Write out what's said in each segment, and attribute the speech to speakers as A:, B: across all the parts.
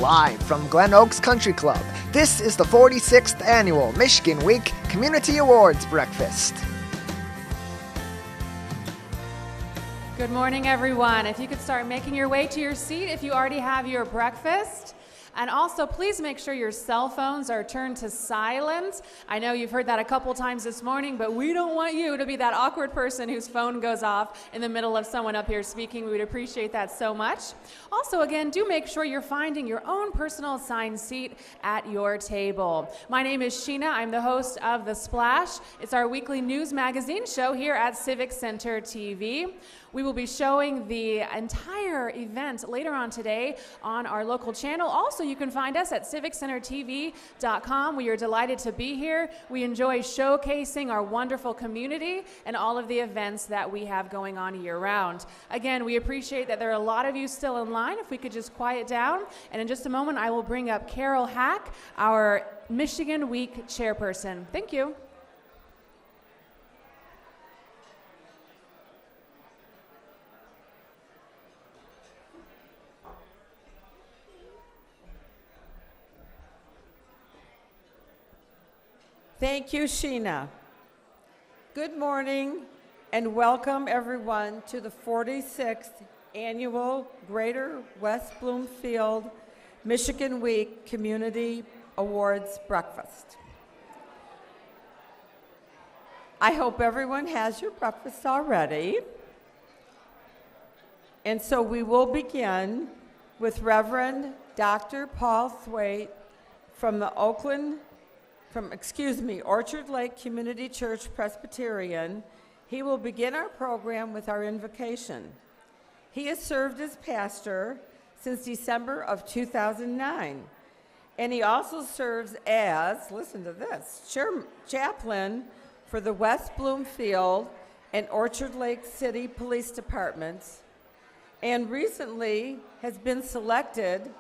A: Live from Glen Oaks Country Club, this is the 46th Annual Michigan Week Community Awards Breakfast.
B: Good morning, everyone. If you could start making your way to your seat if you already have your breakfast. And also, please make sure your cell phones are turned to silent. I know you've heard that a couple times this morning, but we don't want you to be that awkward person whose phone goes off in the middle of someone up here speaking. We would appreciate that so much. Also, again, do make sure you're finding your own personal assigned seat at your table. My name is Sheena. I'm the host of The Splash. It's our weekly news magazine show here at Civic Center TV. We will be showing the entire event later on today on our local channel. Also, you can find us at civiccentertv.com. We are delighted to be here. We enjoy showcasing our wonderful community and all of the events that we have going on year-round. Again, we appreciate that there are a lot of you still in line. If we could just quiet down. And in just a moment, I will bring up Carol Hack, our Michigan Week chairperson. Thank you.
C: Thank you, Sheena. Good morning and welcome everyone to the 46th Annual Greater West Bloomfield Michigan Week Community Awards Breakfast. I hope everyone has your breakfast already. And so we will begin with Reverend Dr. Paul Thwaite from the Orchard Lake Community Church Presbyterian. He will begin our program with our invocation. He has served as pastor since December of 2009, and he also serves as, listen to this, chaplain for the West Bloomfield and Orchard Lake City Police Departments, and recently has been selected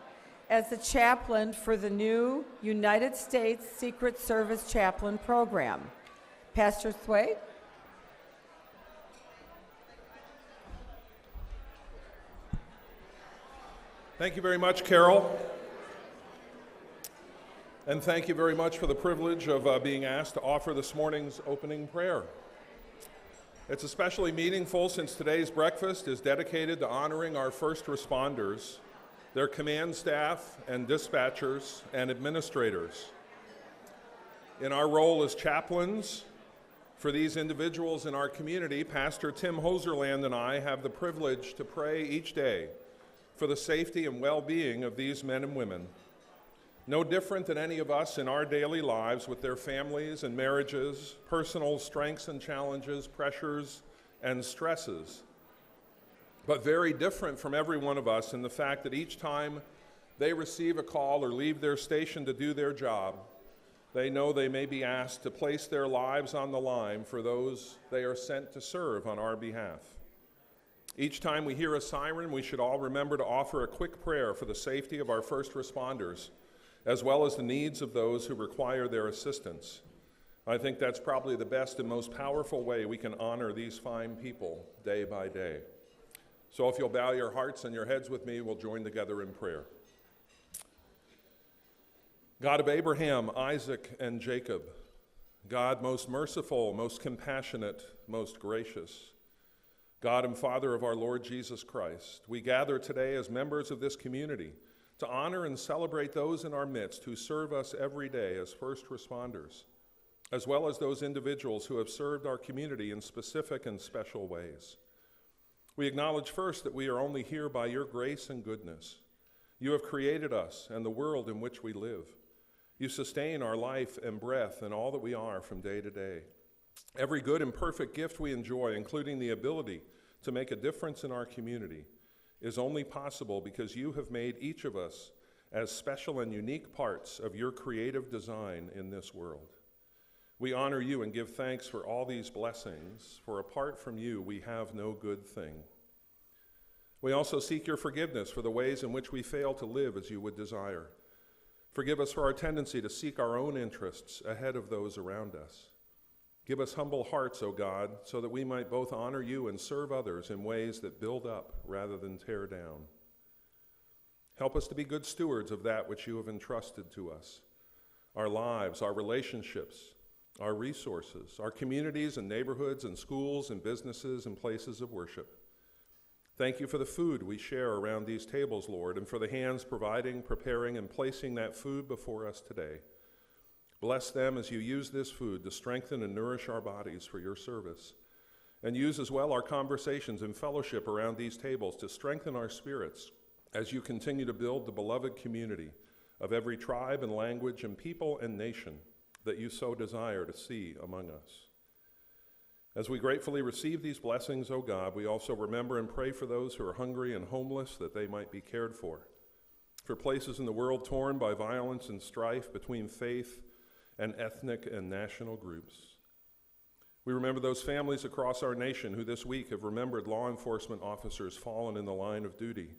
C: as the chaplain for the new United States Secret Service Chaplain Program. Pastor Thwaite.
D: Thank you very much, Carol. And thank you very much for the privilege of being asked to offer this morning's opening prayer. It's especially meaningful since today's breakfast is dedicated to honoring our first responders, their command staff and dispatchers and administrators. In our role as chaplains for these individuals in our community, Pastor Tim Hoserland and I have the privilege to pray each day for the safety and well-being of these men and women, no different than any of us in our daily lives with their families and marriages, personal strengths and challenges, pressures and stresses. But very different from every one of us in the fact that each time they receive a call or leave their station to do their job, they know they may be asked to place their lives on the line for those they are sent to serve on our behalf. Each time we hear a siren, we should all remember to offer a quick prayer for the safety of our first responders, as well as the needs of those who require their assistance. I think that's probably the best and most powerful way we can honor these fine people day by day. So if you'll bow your hearts and your heads with me, we'll join together in prayer. God of Abraham, Isaac, and Jacob, God most merciful, most compassionate, most gracious, God and Father of our Lord Jesus Christ, we gather today as members of this community to honor and celebrate those in our midst who serve us every day as first responders, as well as those individuals who have served our community in specific and special ways. We acknowledge first that we are only here by your grace and goodness. You have created us and the world in which we live. You sustain our life and breath and all that we are from day to day. Every good and perfect gift we enjoy, including the ability to make a difference in our community, is only possible because you have made each of us as special and unique parts of your creative design in this world. We honor you and give thanks for all these blessings, for apart from you, we have no good thing. We also seek your forgiveness for the ways in which we fail to live as you would desire. Forgive us for our tendency to seek our own interests ahead of those around us. Give us humble hearts, O God, so that we might both honor you and serve others in ways that build up rather than tear down. Help us to be good stewards of that which you have entrusted to us, our lives, our relationships, our resources, our communities and neighborhoods and schools and businesses and places of worship. Thank you for the food we share around these tables, Lord, and for the hands providing, preparing, and placing that food before us today. Bless them as you use this food to strengthen and nourish our bodies for your service, and use as well our conversations and fellowship around these tables to strengthen our spirits as you continue to build the beloved community of every tribe and language and people and nation that you so desire to see among us. As we gratefully receive these blessings, O God, we also remember and pray for those who are hungry and homeless that they might be cared for places in the world torn by violence and strife between faith and ethnic and national groups. We remember those families across our nation who this week have remembered law enforcement officers fallen in the line of duty,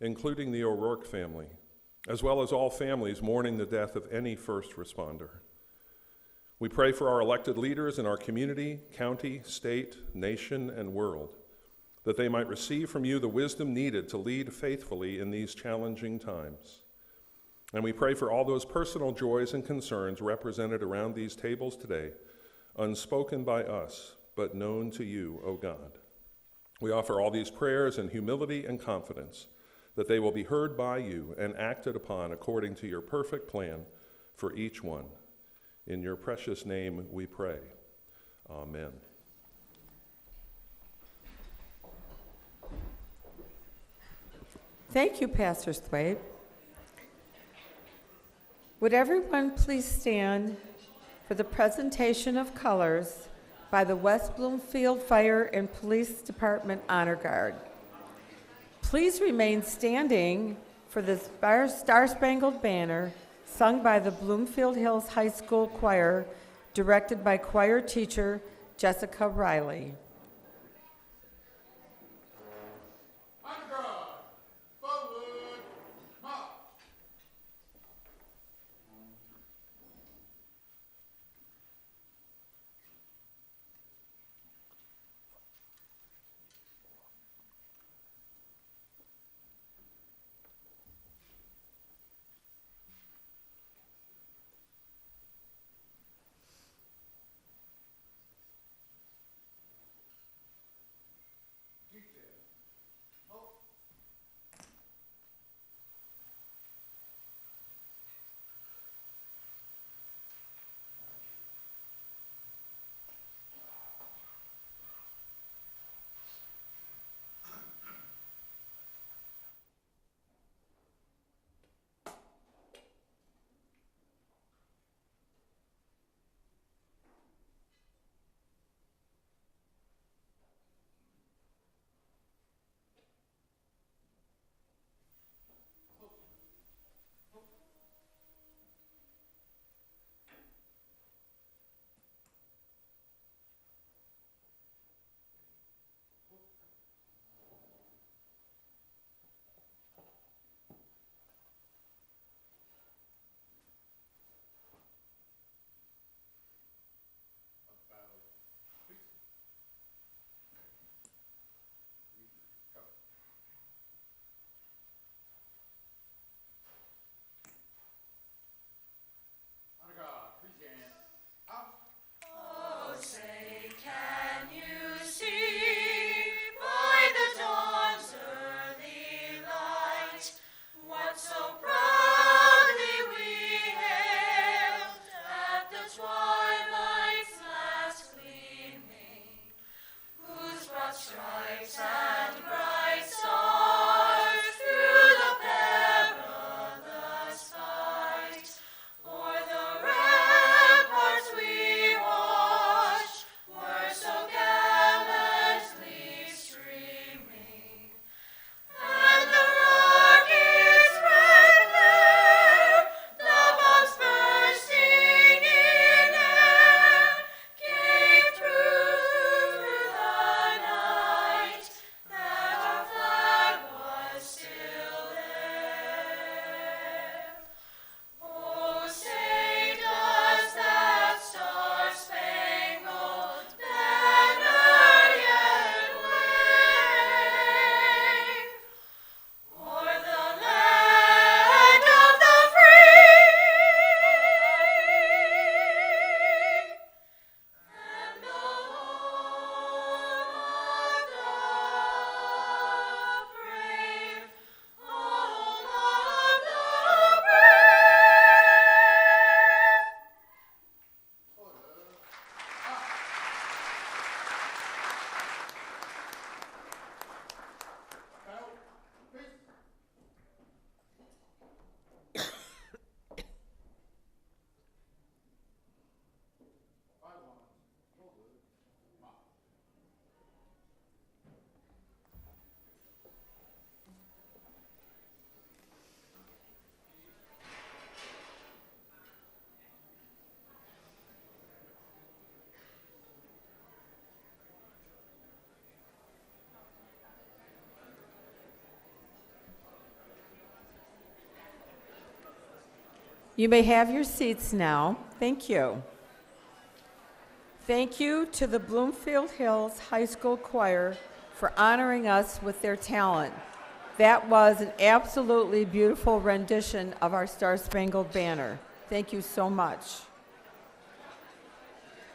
D: including the O'Rourke family, as well as all families mourning the death of any first responder. We pray for our elected leaders in our community, county, state, nation, and world, that they might receive from you the wisdom needed to lead faithfully in these challenging times. And we pray for all those personal joys and concerns represented around these tables today, unspoken by us, but known to you, O God. We offer all these prayers in humility and confidence that they will be heard by you and acted upon according to your perfect plan for each one. In your precious name we pray. Amen.
C: Thank you, Pastor Thwaite. Would everyone please stand for the presentation of colors by the West Bloomfield Fire and Police Department Honor Guard. Please remain standing for the Star-Spangled Banner sung by the Bloomfield Hills High School Choir, directed by choir teacher Jessica Riley. You may have your seats now. Thank you. Thank you to the Bloomfield Hills High School Choir for honoring us with their talent. That was an absolutely beautiful rendition of our Star-Spangled Banner. Thank you so much.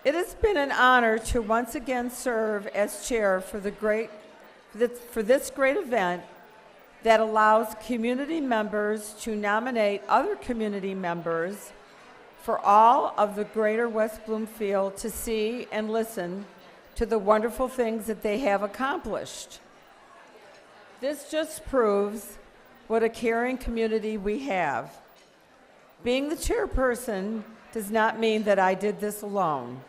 C: It has been an honor to once again serve as chair for this great event that allows community members to nominate other community members for all of the greater West Bloomfield to see and listen to the wonderful things that they have accomplished. This just proves what a caring community we have. Being the chairperson does not mean that I did this alone.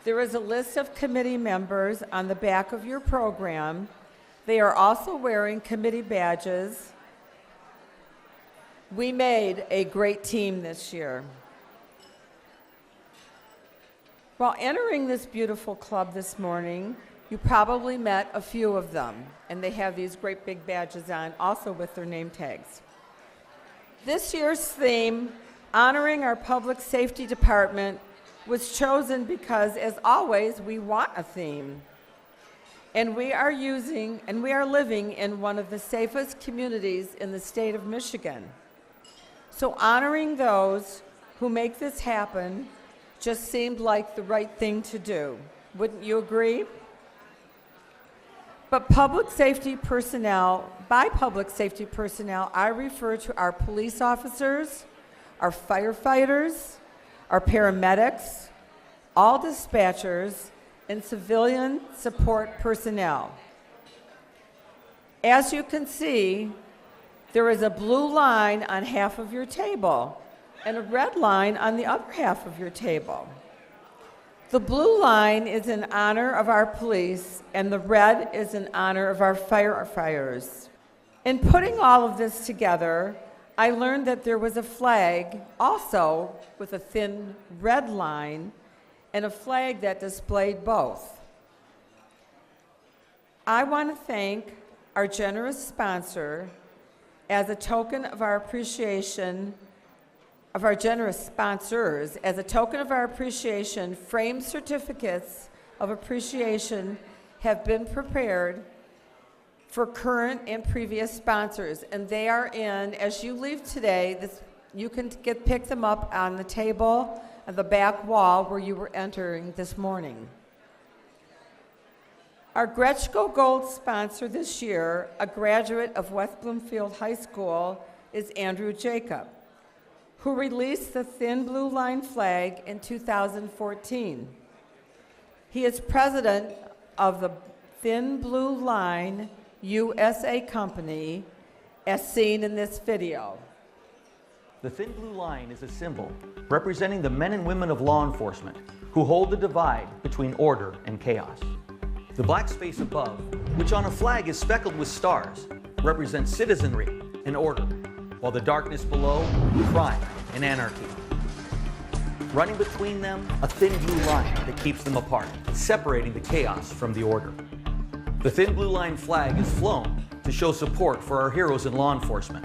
C: There is a list of committee members on the back of your program. They are also wearing committee badges. We made a great team this year. While entering this beautiful club this morning, you probably met a few of them, and they have these great big badges on, also with their name tags. This year's theme, honoring our public safety department, was chosen because, as always, we want a theme. And we are living in one of the safest communities in the state of Michigan. So honoring those who make this happen just seemed like the right thing to do. Wouldn't you agree? But by public safety personnel, I refer to our police officers, our firefighters, our paramedics, all dispatchers, and civilian support personnel. As you can see, there is a blue line on half of your table and a red line on the other half of your table. The blue line is in honor of our police, and the red is in honor of our firefighters. In putting all of this together, I learned that there was a flag also with a thin red line and a flag that displayed both. I want to thank our generous sponsor as a token of our appreciation of our generous sponsors. As a token of our appreciation, framed certificates of appreciation have been prepared for current and previous sponsors, and they are in, as you leave today, you can pick them up on the table at the back wall where you were entering this morning. Our Gretschko Gold sponsor this year, a graduate of West Bloomfield High School, is Andrew Jacob, who released the Thin Blue Line flag in 2014. He is president of the Thin Blue Line USA Company, as seen in this video.
E: The Thin Blue Line is a symbol representing the men and women of law enforcement who hold the divide between order and chaos. The black space above, which on a flag is speckled with stars, represents citizenry and order, while the darkness below, crime and anarchy. Running between them, a thin blue line that keeps them apart, separating the chaos from the order. The Thin Blue Line flag is flown to show support for our heroes in law enforcement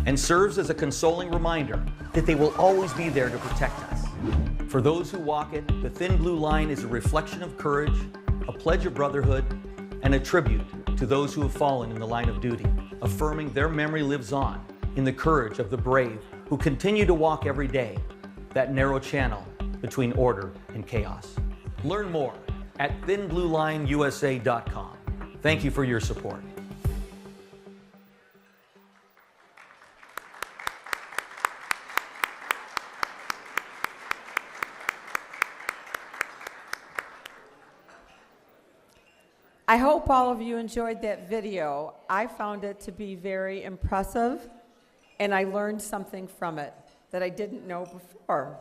E: and serves as a consoling reminder that they will always be there to protect us. For those who walk it, the Thin Blue Line is a reflection of courage, a pledge of brotherhood, and a tribute to those who have fallen in the line of duty, affirming their memory lives on in the courage of the brave who continue to walk every day that narrow channel between order and chaos. Learn more at thinbluelineusa.com. Thank you for your support.
C: I hope all of you enjoyed that video. I found it to be very impressive, and I learned something from it that I didn't know before.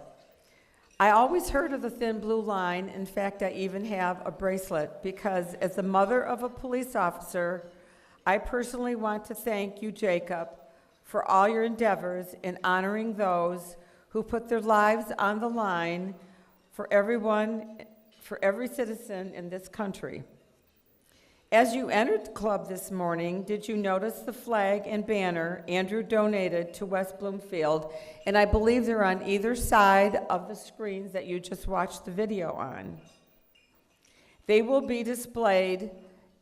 C: I always heard of the Thin Blue Line. In fact, I even have a bracelet because as the mother of a police officer, I personally want to thank you, Jacob, for all your endeavors in honoring those who put their lives on the line for everyone, for every citizen in this country. As you entered the club this morning, did you notice the flag and banner Andrew donated to West Bloomfield? And I believe they're on either side of the screens that you just watched the video on. They will be displayed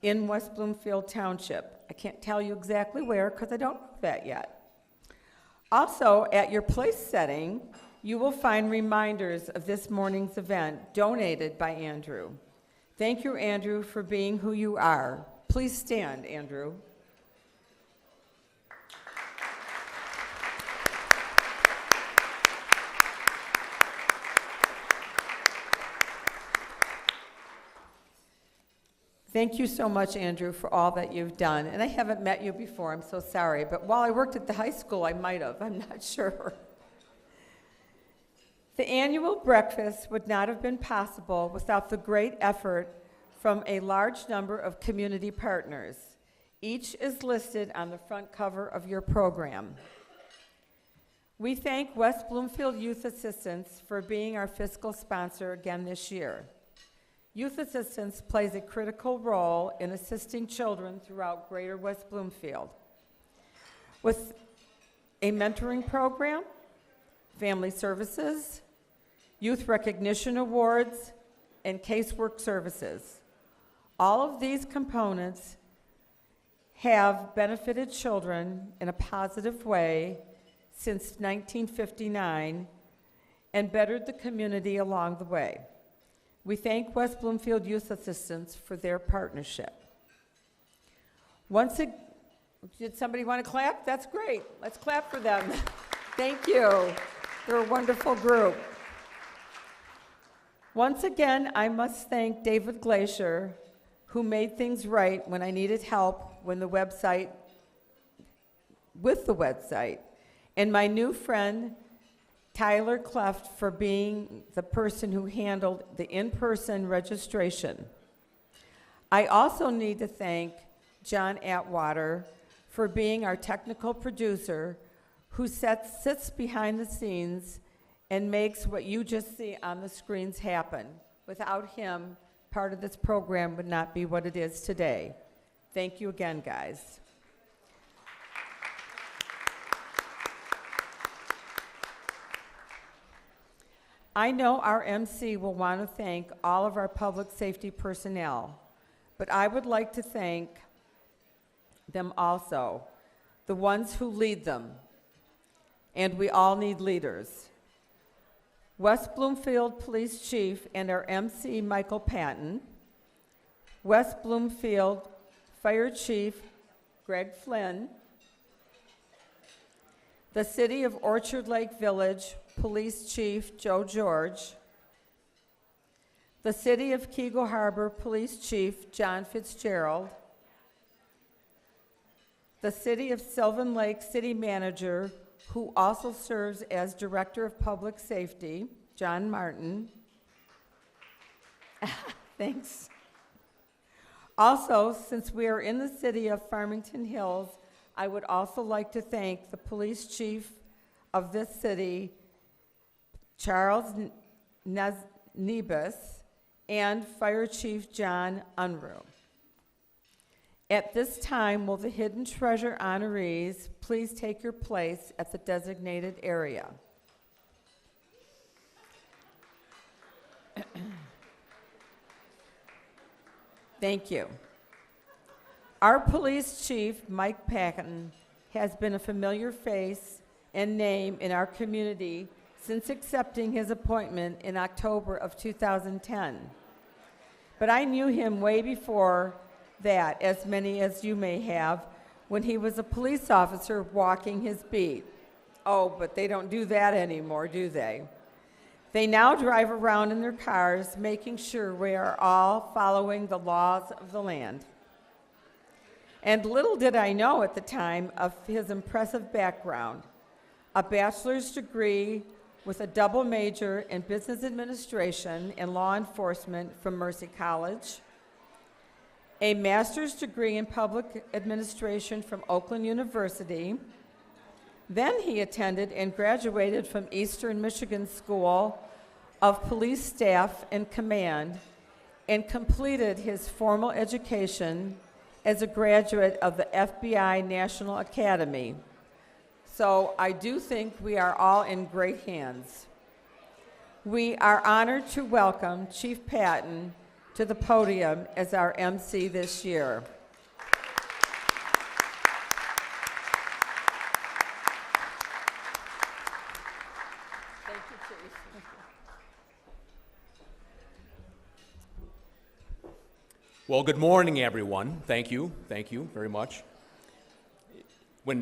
C: in West Bloomfield Township. I can't tell you exactly where because I don't know that yet. Also, at your place setting, you will find reminders of this morning's event donated by Andrew. Thank you, Andrew, for being who you are. Please stand, Andrew. Thank you so much, Andrew, for all that you've done. And I haven't met you before, I'm so sorry. But while I worked at the high school, I might have, I'm not sure. The annual breakfast would not have been possible without the great effort from a large number of community partners. Each is listed on the front cover of your program. We thank West Bloomfield Youth Assistance for being our fiscal sponsor again this year. Youth Assistance plays a critical role in assisting children throughout Greater West Bloomfield with a mentoring program, family services, youth recognition awards, and casework services. All of these components have benefited children in a positive way since 1959 and bettered the community along the way. We thank West Bloomfield Youth Assistance for their partnership. Did somebody want to clap? That's great. Let's clap for them. Thank you. They're a wonderful group. Once again, I must thank David Glacier, who made things right when I needed help with the website, and my new friend, Tyler Cleft, for being the person who handled the in-person registration. I also need to thank John Atwater for being our technical producer, who sits behind the scenes and makes what you just see on the screens happen. Without him, part of this program would not be what it is today. Thank you again, guys. I know our MC will want to thank all of our public safety personnel, but I would like to thank them also, the ones who lead them, and we all need leaders. West Bloomfield Police Chief and our MC, Michael Patton, West Bloomfield Fire Chief, Greg Flynn, the City of Orchard Lake Village Police Chief, Joe George, the City of Keego Harbor Police Chief, John Fitzgerald, the City of Sylvan Lake City Manager, who also serves as Director of Public Safety, John Martin. Thanks. Also, since we are in the city of Farmington Hills, I would also like to thank the police chief of this city, Charles Nebus, and Fire Chief John Unruh. At this time, will the Hidden Treasure honorees please take your place at the designated area? Thank you. Our police chief, Mike Patton, has been a familiar face and name in our community since accepting his appointment in October of 2010. But I knew him way before that, as many as you may have, when he was a police officer walking his beat. Oh, but they don't do that anymore, do they? They now drive around in their cars, making sure we are all following the laws of the land. And little did I know at the time of his impressive background: a bachelor's degree with a double major in business administration and law enforcement from Mercy College, a master's degree in public administration from Oakland University. Then he attended and graduated from Eastern Michigan School of Police Staff and Command, and completed his formal education as a graduate of the FBI National Academy. So I do think we are all in great hands. We are honored to welcome Chief Patton to the podium as our MC this year. Thank you, Chief.
F: Well, good morning, everyone. Thank you very much. When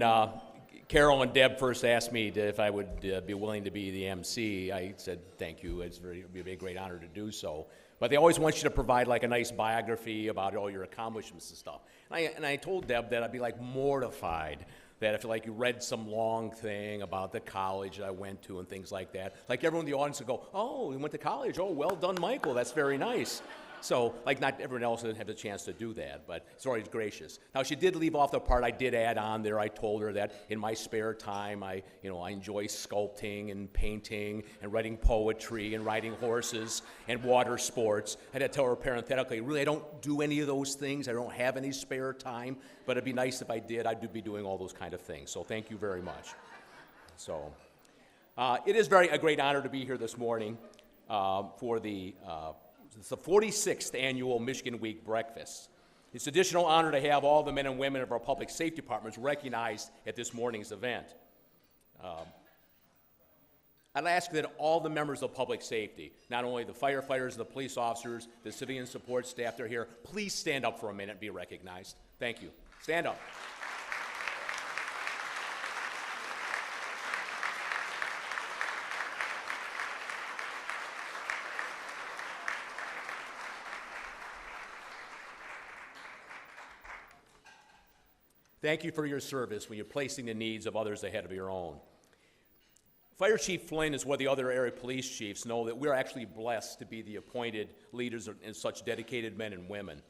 F: Carol and Deb first asked me if I would be willing to be the MC, I said thank you. It would be a great honor to do so. But they always want you to provide like a nice biography about all your accomplishments and stuff. And I told Deb that I'd be like mortified that if like you read some long thing about the college that I went to and things like that, like everyone in the audience would go, "Oh, you went to college? Oh, well done, Michael. That's very nice." So, like, not everyone else didn't have the chance to do that, but it's always gracious. Now, she did leave off the part I did add on there. I told her that in my spare time, I enjoy sculpting and painting and writing poetry and riding horses and water sports. I had to tell her parenthetically, really, I don't do any of those things. I don't have any spare time, but it'd be nice if I did. I'd be doing all those kind of things. So, thank you very much. So, it is a great honor to be here this morning for it's the 46th annual Michigan Week breakfast. It's an additional honor to have all the men and women of our public safety departments recognized at this morning's event. I'd ask that all the members of public safety, not only the firefighters and the police officers, the civilian support staff that are here, please stand up for a minute and be recognized. Thank you. Stand up. Thank you for your service when you're placing the needs of others ahead of your own. Fire Chief Flynn, as well as the other area police chiefs, know that we're actually blessed to be the appointed leaders and such dedicated men and women.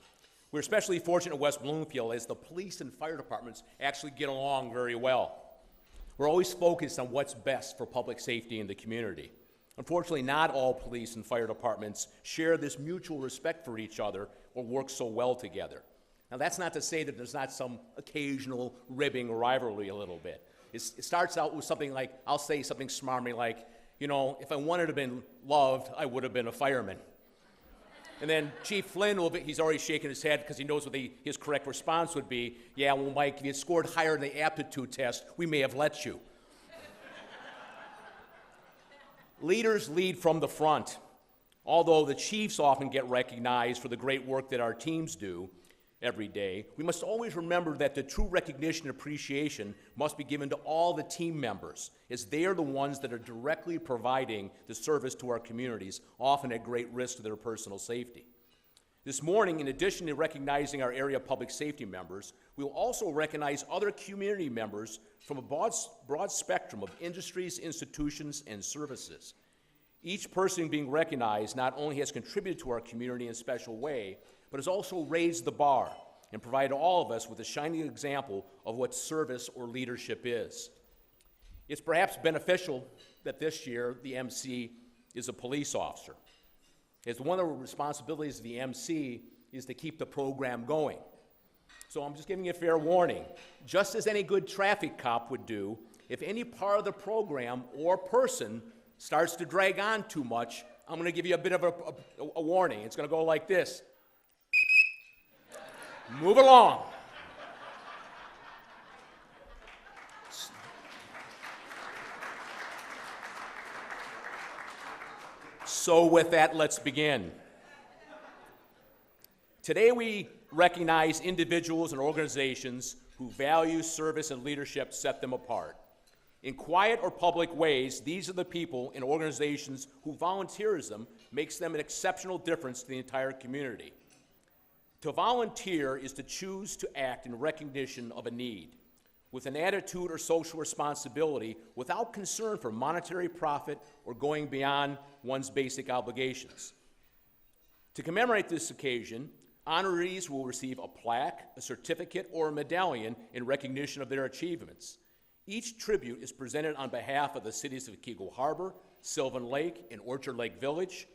F: We're especially fortunate at West Bloomfield as the police and fire departments actually get along very well. We're always focused on what's best for public safety in the community. Unfortunately, not all police and fire departments share this mutual respect for each other or work so well together. Now, that's not to say that there's not some occasional ribbing or rivalry a little bit. It starts out with something like, I'll say something smarmy like, if I wanted to have been loved, I would have been a fireman. And then Chief Flynn, he's already shaking his head because he knows what his correct response would be. Yeah, well, Mike, if you had scored higher in the aptitude test, we may have let you. Leaders lead from the front. Although the chiefs often get recognized for the great work that our teams do every day, we must always remember that the true recognition and appreciation must be given to all the team members, as they are the ones that are directly providing the service to our communities, often at great risk to their personal safety. This morning, in addition to recognizing our area public safety members, we will also recognize other community members from a broad spectrum of industries, institutions, and services. Each person being recognized not only has contributed to our community in a special way, but has also raised the bar and provided all of us with a shining example of what service or leadership is. It's perhaps beneficial that this year the MC is a police officer, as one of the responsibilities of the MC is to keep the program going. So I'm just giving you a fair warning. Just as any good traffic cop would do, if any part of the program or person starts to drag on too much, I'm going to give you a bit of a warning. It's going to go like this. Move along. So with that, let's begin. Today we recognize individuals and organizations who value service and leadership set them apart. In quiet or public ways, these are the people and organizations who volunteerism makes them an exceptional difference to the entire community. To volunteer is to choose to act in recognition of a need, with an attitude or social responsibility without concern for monetary profit or going beyond one's basic obligations. To commemorate this occasion, honorees will receive a plaque, a certificate, or a medallion in recognition of their achievements. Each tribute is presented on behalf of the cities of Keagle Harbor, Sylvan Lake, and Orchard Lake Village,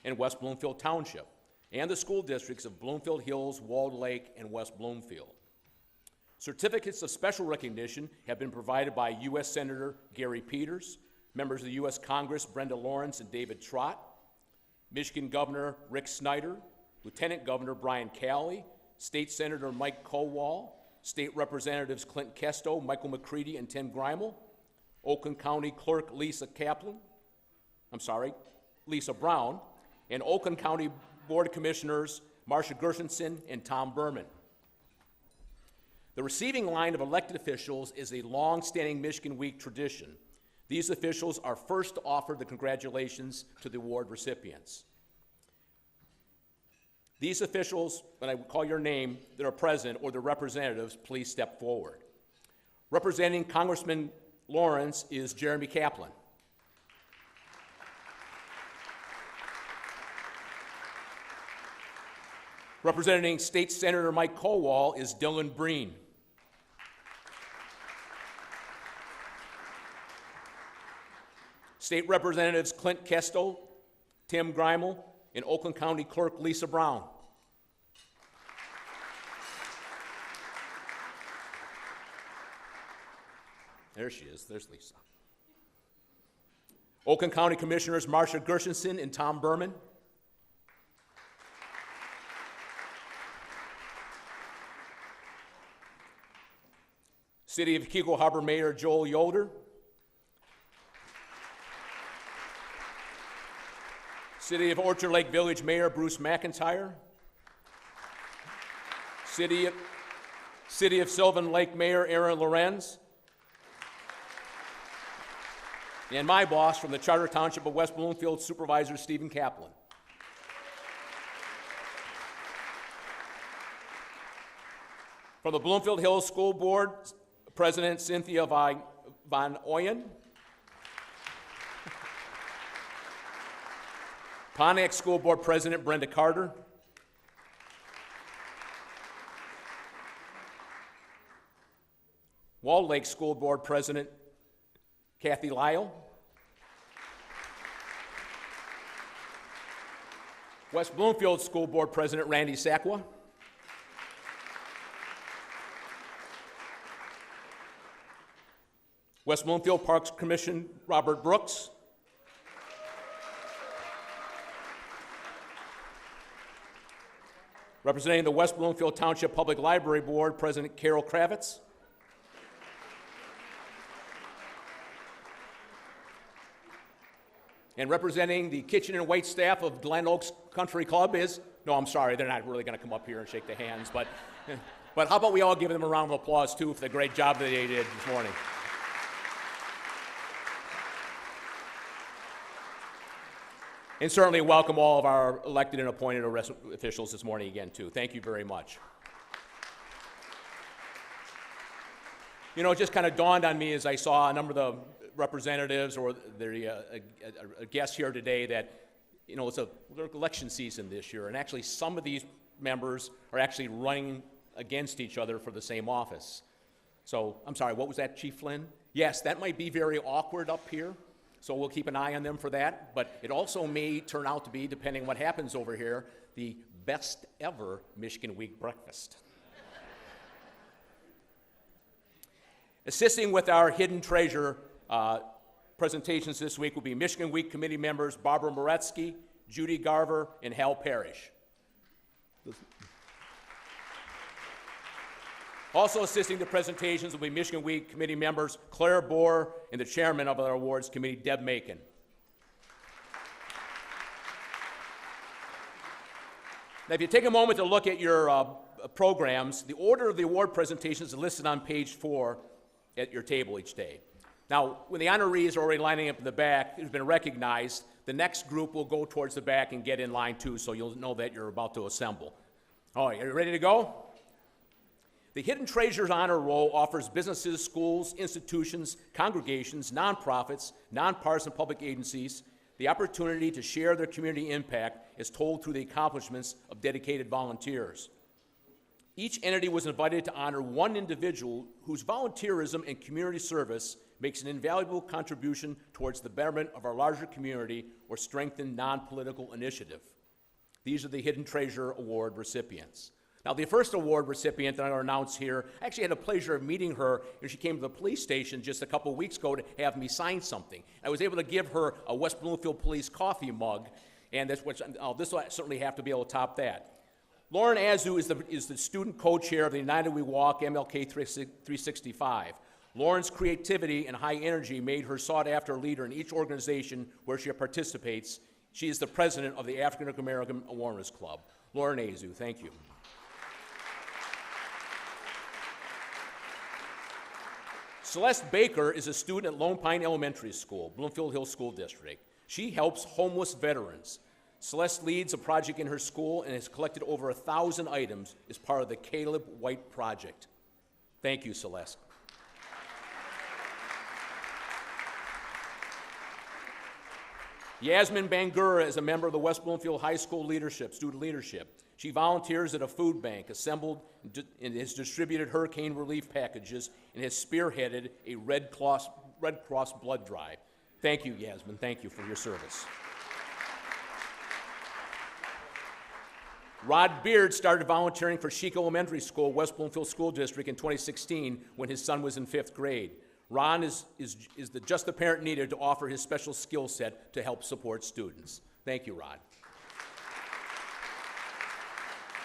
F: and West Bloomfield Township. and the school districts of Bloomfield Hills, Walled Lake, and West Bloomfield. Certificates of special recognition have been provided by U.S. Senator Gary Peters, members of the U.S. Congress Brenda Lawrence and David Trott, Michigan Governor Rick Snyder, Lieutenant Governor Brian Calley, State Senator Mike Kowal, State Representatives Clint Kesto, Michael McCready, and Tim Greimel, Oakland County Clerk Lisa Brown, and Oakland County Board of Commissioners Marcia Gershenson and Tom Berman. The receiving line of elected officials is a long-standing Michigan Week tradition. These officials are first to offer the congratulations to the award recipients. These officials, when I call your name, that are present, or the representatives, please step forward. Representing Congressman Lawrence is Jeremy Kaplan. Representing State Senator Mike Kowal is Dylan Breen. State Representatives Clint Kesto, Tim Greimel, and Oakland County Clerk Lisa Brown. There she is. There's Lisa. Oakland County Commissioners Marcia Gershenson and Tom Berman. City of Kego Harbor Mayor Joel Yoder. City of Orchard Lake Village Mayor Bruce McIntyre. City of Sylvan Lake Mayor Aaron Lorenz. And my boss from the Charter Township of West Bloomfield, Supervisor Stephen Kaplan. From the Bloomfield Hills School Board, President Cynthia Van Oyen. Pontiac School Board President Brenda Carter. Walled Lake School Board President Kathy Lyle. West Bloomfield School Board President Randy Sakwa. West Bloomfield Parks Commission Robert Brooks. Representing the West Bloomfield Township Public Library Board, President Carol Kravitz. And representing the kitchen and wait staff of Glen Oaks Country Club is, no, I'm sorry, they're not really going to come up here and shake the hands, but how about we all give them a round of applause, too, for the great job that they did this morning. And certainly welcome all of our elected and appointed officials this morning again, too. Thank you very much. You know, it just kind of dawned on me as I saw a number of the representatives or the guests here today that, you know, it's election season this year, and actually some of these members are actually running against each other for the same office. So, I'm sorry, what was that, Chief Flynn? Yes, that might be very awkward up here. So we'll keep an eye on them for that, but it also may turn out to be, depending on what happens over here, the best ever Michigan Week breakfast. Assisting with our hidden treasure presentations this week will be Michigan Week committee members Barbara Moretsky, Judy Garver, and Hal Parrish. Also assisting the presentations will be Michigan Week committee members Claire Bohr and the chairman of our awards committee, Deb Macon. Now, if you take a moment to look at your programs, the order of the award presentations is listed on page 4 at your table each day. Now, when the honorees are already lining up in the back, who's been recognized, the next group will go towards the back and get in line too, so you'll know that you're about to assemble. All right, are you ready to go? The Hidden Treasures Honor Roll offers businesses, schools, institutions, congregations, nonprofits, nonpartisan public agencies the opportunity to share their community impact as told through the accomplishments of dedicated volunteers. Each entity was invited to honor one individual whose volunteerism and community service makes an invaluable contribution towards the betterment of our larger community or strengthened non-political initiative. These are the Hidden Treasure Award recipients. Now, the first award recipient that I will announce here, I actually had the pleasure of meeting her when she came to the police station just a couple weeks ago to have me sign something. I was able to give her a West Bloomfield Police coffee mug, and this will certainly have to be able to top that. Lauren Azu is the student co-chair of the United We Walk MLK 365. Lauren's creativity and high energy made her sought-after leader in each organization where she participates. She is the president of the African American Awareness Club. Lauren Azu, thank you. Celeste Baker is a student at Lone Pine Elementary School, Bloomfield Hills School District. She helps homeless veterans. Celeste leads a project in her school and has collected over 1,000 items as part of the Caleb White Project. Thank you, Celeste. Yasmin Bangura is a member of the West Bloomfield High School student leadership. She volunteers at a food bank, assembled and has distributed hurricane relief packages, and has spearheaded a Red Cross blood drive. Thank you, Yasmin. Thank you for your service. Rod Beard started volunteering for Sheik Elementary School, West Bloomfield School District in 2016 when his son was in 5th grade. Ron is just the parent needed to offer his special skill set to help support students. Thank you, Rod.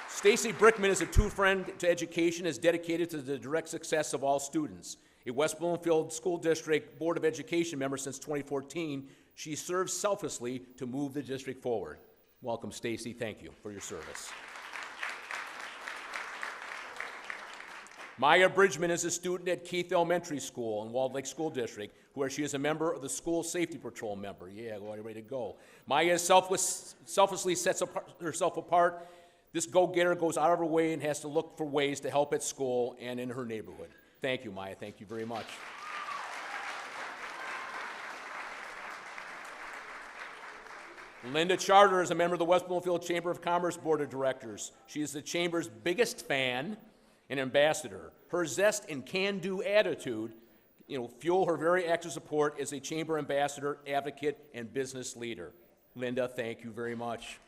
F: Stacy Brickman is a true friend to education, is dedicated to the direct success of all students. A West Bloomfield School District Board of Education member since 2014, she serves selflessly to move the district forward. Welcome, Stacy. Thank you for your service. Maya Bridgman is a student at Keith Elementary School in Walled Lake School District, where she is a member of the School Safety Patrol member. Yeah, ready to go. Maya selflessly sets herself apart. This go-getter goes out of her way and has to look for ways to help at school and in her neighborhood. Thank you, Maya. Thank you very much. Linda Charter is a member of the West Bloomfield Chamber of Commerce Board of Directors. She is the Chamber's biggest fan and ambassador. Her zest and can-do attitude, fuel her very active support as a Chamber ambassador, advocate, and business leader. Linda, thank you very much.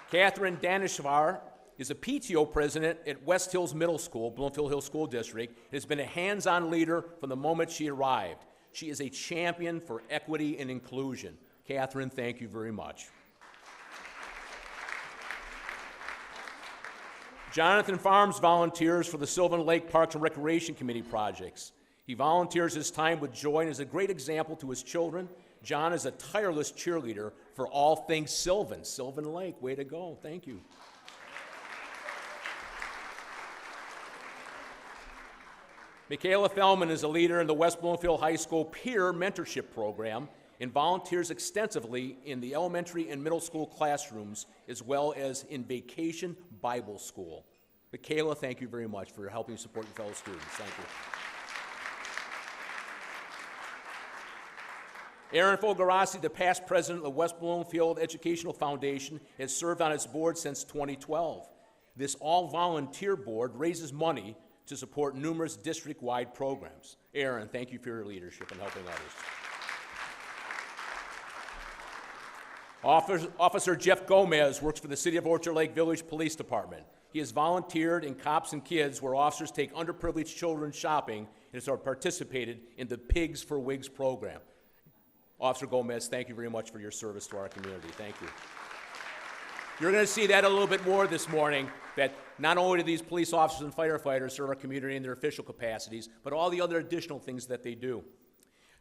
F: Catherine Danishvar is a PTO president at West Hills Middle School, Bloomfield Hills School District, and has been a hands-on leader from the moment she arrived. She is a champion for equity and inclusion. Catherine, thank you very much. Jonathan Farms volunteers for the Sylvan Lake Parks and Recreation Committee projects. He volunteers his time with joy and is a great example to his children. John is a tireless cheerleader for all things Sylvan. Sylvan Lake, way to go. Thank you. Michaela Fellman is a leader in the West Bloomfield High School Peer Mentorship Program and volunteers extensively in the elementary and middle school classrooms, as well as in Vacation Bible School. Michaela, thank you very much for helping support your fellow students. Thank you. Aaron Fogarasi, the past president of the West Bloomfield Educational Foundation, has served on its board since 2012. This all-volunteer board raises money to support numerous district-wide programs. Aaron, thank you for your leadership in helping others. Officer Jeff Gomez works for the City of Orchard Lake Village Police Department. He has volunteered in Cops and Kids, where officers take underprivileged children shopping and has participated in the Pigs for Wigs program. Officer Gomez, thank you very much for your service to our community. Thank you. You're going to see that a little bit more this morning, that not only do these police officers and firefighters serve our community in their official capacities, but all the other additional things that they do.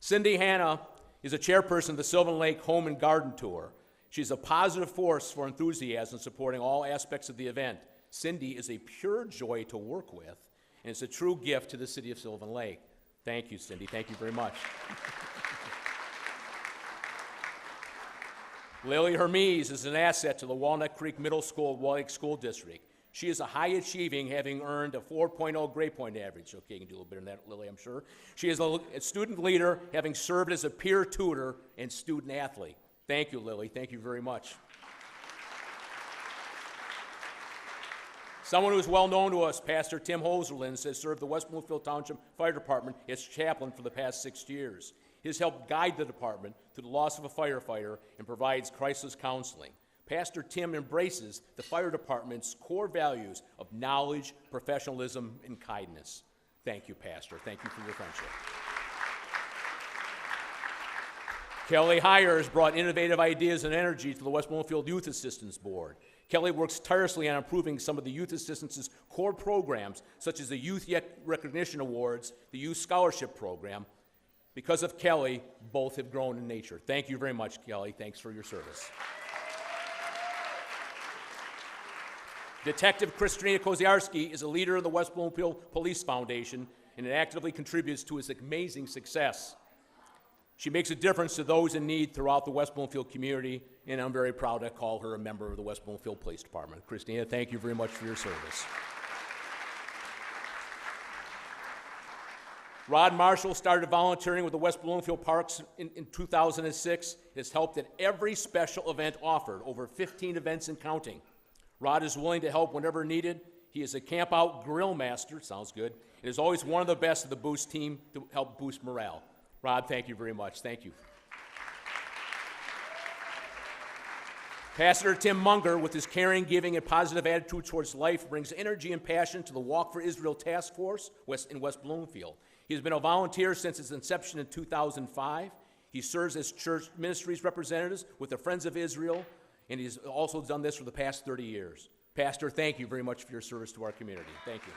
F: Cindy Hanna is a chairperson of the Sylvan Lake Home and Garden Tour. She's a positive force for enthusiasm supporting all aspects of the event. Cindy is a pure joy to work with, and it's a true gift to the city of Sylvan Lake. Thank you, Cindy. Thank you very much. Lily Hermes is an asset to the Walnut Creek Middle School, Walled Lake School District. She is a high-achieving, having earned a 4.0 grade point average. Okay, you can do a little bit of that, Lily, I'm sure. She is a student leader, having served as a peer tutor and student athlete. Thank you, Lily. Thank you very much. Someone who is well known to us, Pastor Tim Hoserlin, has served the West Bloomfield Township Fire Department as chaplain for the past 6 years. He has helped guide the department through the loss of a firefighter and provides crisis counseling. Pastor Tim embraces the fire department's core values of knowledge, professionalism, and kindness. Thank you, Pastor. Thank you for your friendship. Kelly Heyer has brought innovative ideas and energy to the West Bloomfield Youth Assistance Board. Kelly works tirelessly on improving some of the Youth Assistance's core programs, such as the Youth Recognition Awards, the Youth Scholarship Program. Because of Kelly, both have grown in nature. Thank you very much, Kelly. Thanks for your service. Detective Christina Koziarski is a leader of the West Bloomfield Police Foundation and actively contributes to its amazing success. She makes a difference to those in need throughout the West Bloomfield community, and I'm very proud to call her a member of the West Bloomfield Police Department. Christina, thank you very much for your service. Rod Marshall started volunteering with the West Bloomfield Parks in 2006. He has helped at every special event offered, over 15 events and counting. Rod is willing to help whenever needed. He is a camp-out grill master, sounds good, and is always one of the best of the Boost team to help boost morale. Rod, thank you very much. Thank you. Pastor Tim Munger, with his caring, giving, and positive attitude towards life, brings energy and passion to the Walk for Israel Task Force in West Bloomfield. He has been a volunteer since its inception in 2005. He serves as church ministries representatives with the Friends of Israel, and he's also done this for the past 30 years. Pastor, thank you very much for your service to our community. Thank you.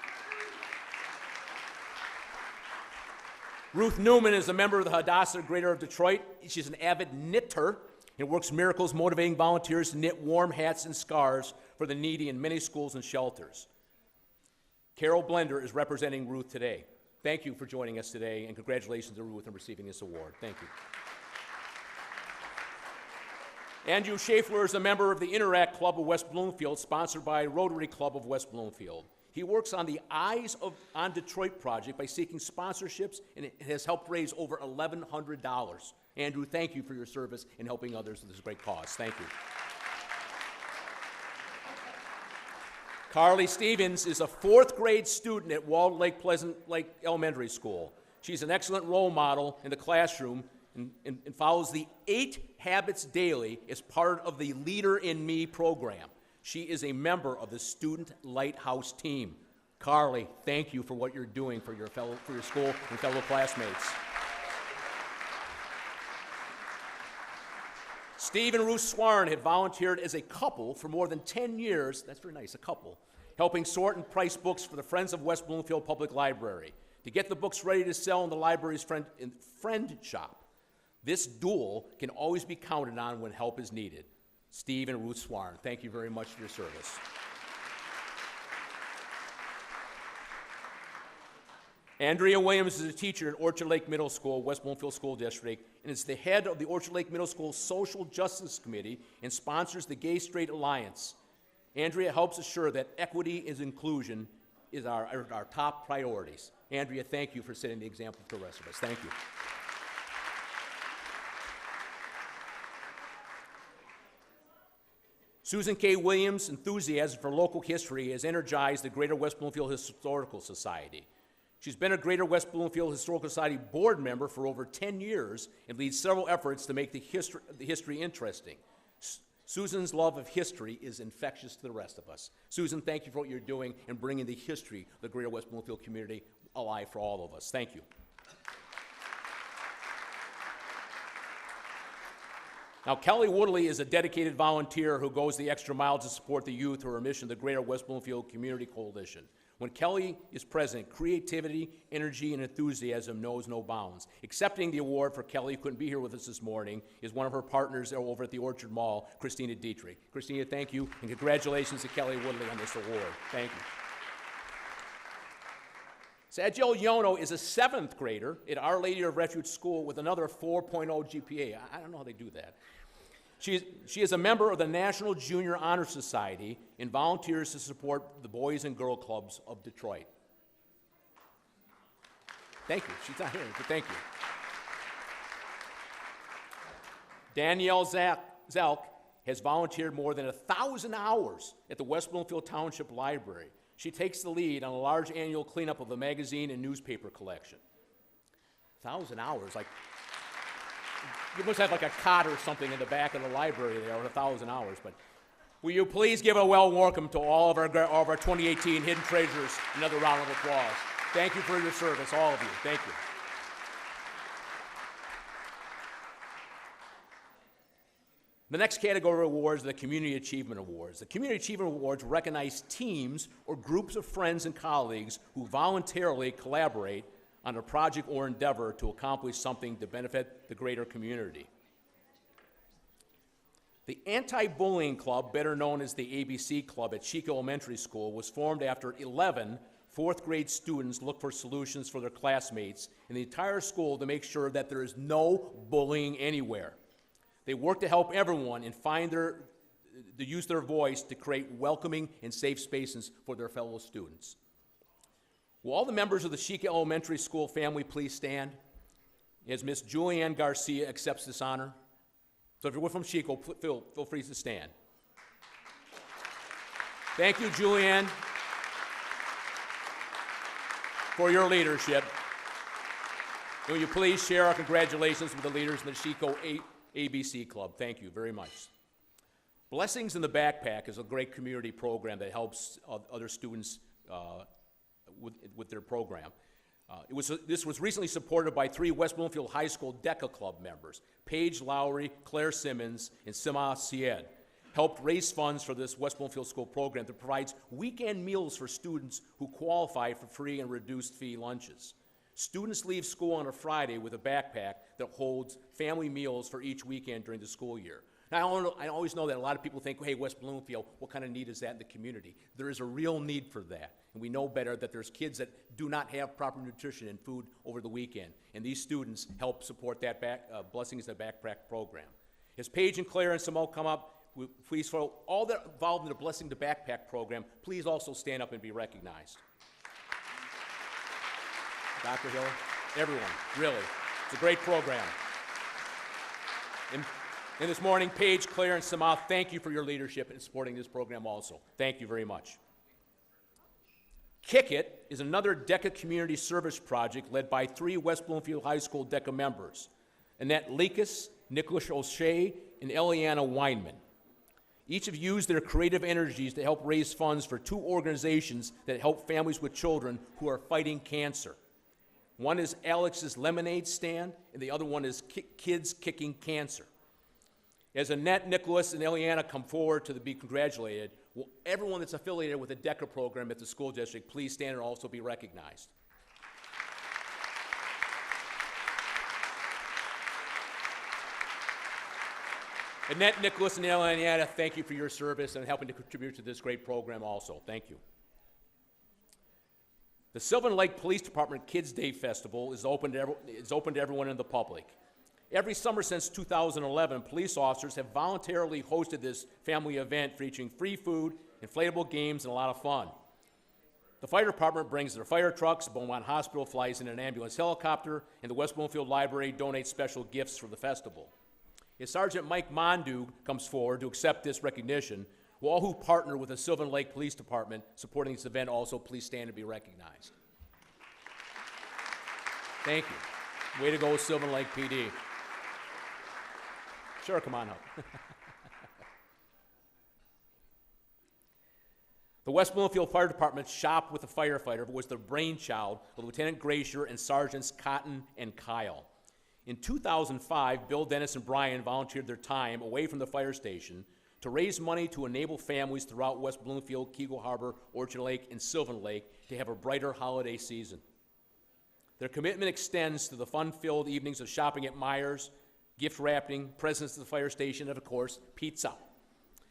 F: Ruth Newman is a member of the Hadassah Greater of Detroit. She's an avid knitter and works miracles motivating volunteers to knit warm hats and scarves for the needy in many schools and shelters. Carol Blender is representing Ruth today. Thank you for joining us today, and congratulations to Ruth on receiving this award. Thank you. Andrew Schaeffler is a member of the Interact Club of West Bloomfield, sponsored by Rotary Club of West Bloomfield. He works on the Eyes on Detroit project by seeking sponsorships and has helped raise over $1,100. Andrew, thank you for your service in helping others with this great cause. Thank you. Carly Stevens is a fourth grade student at Walled Lake Pleasant Lake Elementary School. She's an excellent role model in the classroom and follows the 8 Habits Daily as part of the Leader in Me program. She is a member of the Student Lighthouse team. Carly, thank you for what you're doing for your school and fellow classmates. Steve and Ruth Swarn have volunteered as a couple for more than 10 years, that's very nice, a couple, helping sort and price books for the Friends of West Bloomfield Public Library to get the books ready to sell in the library's friend shop. This duel can always be counted on when help is needed. Steve and Ruth Swarn, thank you very much for your service. Andrea Williams is a teacher at Orchard Lake Middle School, West Bloomfield School District, and is the head of the Orchard Lake Middle School Social Justice Committee and sponsors the Gay Straight Alliance. Andrea helps assure that equity and inclusion is our top priorities. Andrea, thank you for setting the example for the rest of us. Thank you. Susan K. Williams' enthusiasm for local history has energized the Greater West Bloomfield Historical Society. She's been a Greater West Bloomfield Historical Society board member for over 10 years and leads several efforts to make the history interesting. Susan's love of history is infectious to the rest of us. Susan, thank you for what you're doing and bringing the history of the Greater West Bloomfield community alive for all of us. Thank you. Now, Kelly Woodley is a dedicated volunteer who goes the extra mile to support the youth who are a mission of the Greater West Bloomfield Community Coalition. When Kelly is present, creativity, energy, and enthusiasm knows no bounds. Accepting the award for Kelly, who couldn't be here with us this morning, is one of her partners over at the Orchard Mall, Christina Dietrich. Christina, thank you, and congratulations to Kelly Woodley on this award. Thank you. Sajel Yono is a 7th grader at Our Lady of Refuge School with another 4.0 GPA. I don't know how they do that. She is a member of the National Junior Honor Society and volunteers to support the Boys and Girl Clubs of Detroit. Thank you. She's not here, but thank you. Danielle Zelk has volunteered more than 1,000 hours at the West Bloomfield Township Library. She takes the lead on a large annual cleanup of the magazine and newspaper collection. 1,000 hours, like, You must have like a cot or something in the back of the library there, or 1,000 hours. But will you please give a well welcome to all of our 2018 Hidden Treasures? Another round of applause. Thank you for your service, all of you. Thank you. The next category of awards are the Community Achievement Awards. The Community Achievement Awards recognize teams or groups of friends and colleagues who voluntarily collaborate on a project or endeavor to accomplish something to benefit the greater community. The Anti-Bullying Club, better known as the ABC Club at Chico Elementary School, was formed after 11 fourth-grade students looked for solutions for their classmates in the entire school to make sure that there is no bullying anywhere. They work to help everyone and to use their voice to create welcoming and safe spaces for their fellow students. Will all the members of the Chico Elementary School family please stand as Miss Julianne Garcia accepts this honor? So if you're from Chico, feel free to stand. Thank you, Julianne, for your leadership. Will you please share our congratulations with the leaders in the Chico ABC Club? Thank you very much. Blessings in the Backpack is a great community program that helps other students with their program. This was recently supported by 3 West Bloomfield High School DECA Club members, Paige Lowry, Claire Simmons, and Sima Syed, helped raise funds for this West Bloomfield School program that provides weekend meals for students who qualify for free and reduced fee lunches. Students leave school on a Friday with a backpack that holds family meals for each weekend during the school year. Now, I always know that a lot of people think, hey, West Bloomfield, what kind of need is that in the community? There is a real need for that. And we know better that there's kids that do not have proper nutrition and food over the weekend. And these students help support that Blessings in the Backpack program. As Paige and Claire and Simone come up, please, for all that are involved in the Blessing the Backpack program, please also stand up and be recognized. Dr. Hill, everyone, really. It's a great program. And this morning, Paige, Claire, and Samath, thank you for your leadership in supporting this program also. Thank you very much. Kick It is another DECA community service project led by 3 West Bloomfield High School DECA members, Annette Leakus, Nicholas O'Shea, and Eliana Weinman. Each have used their creative energies to help raise funds for 2 organizations that help families with children who are fighting cancer. One is Alex's Lemonade Stand, and the other one is Kids Kicking Cancer. As Annette, Nicholas, and Eliana come forward to be congratulated, will everyone that's affiliated with the DECA program at the school district please stand and also be recognized? Annette, Nicholas, and Eliana, thank you for your service and helping to contribute to this great program also. Thank you. The Sylvan Lake Police Department Kids Day Festival is open to everyone in the public. Every summer since 2011, police officers have voluntarily hosted this family event featuring free food, inflatable games, and a lot of fun. The fire department brings their fire trucks, Beaumont Hospital flies in an ambulance helicopter, and the West Bloomfield Library donates special gifts for the festival. As Sergeant Mike Mondu comes forward to accept this recognition, will all who partner with the Sylvan Lake Police Department supporting this event also please stand and be recognized. Thank you. Way to go, Sylvan Lake PD. Sure, come on up. The West Bloomfield Fire Department's Shop with a Firefighter was the brainchild of Lieutenant Gracier and Sergeants Cotton and Kyle. In 2005, Bill, Dennis, and Brian volunteered their time away from the fire station to raise money to enable families throughout West Bloomfield, Keego Harbor, Orchard Lake, and Sylvan Lake to have a brighter holiday season. Their commitment extends to the fun-filled evenings of shopping at Myers, gift wrapping, presents at the fire station, and of course, pizza.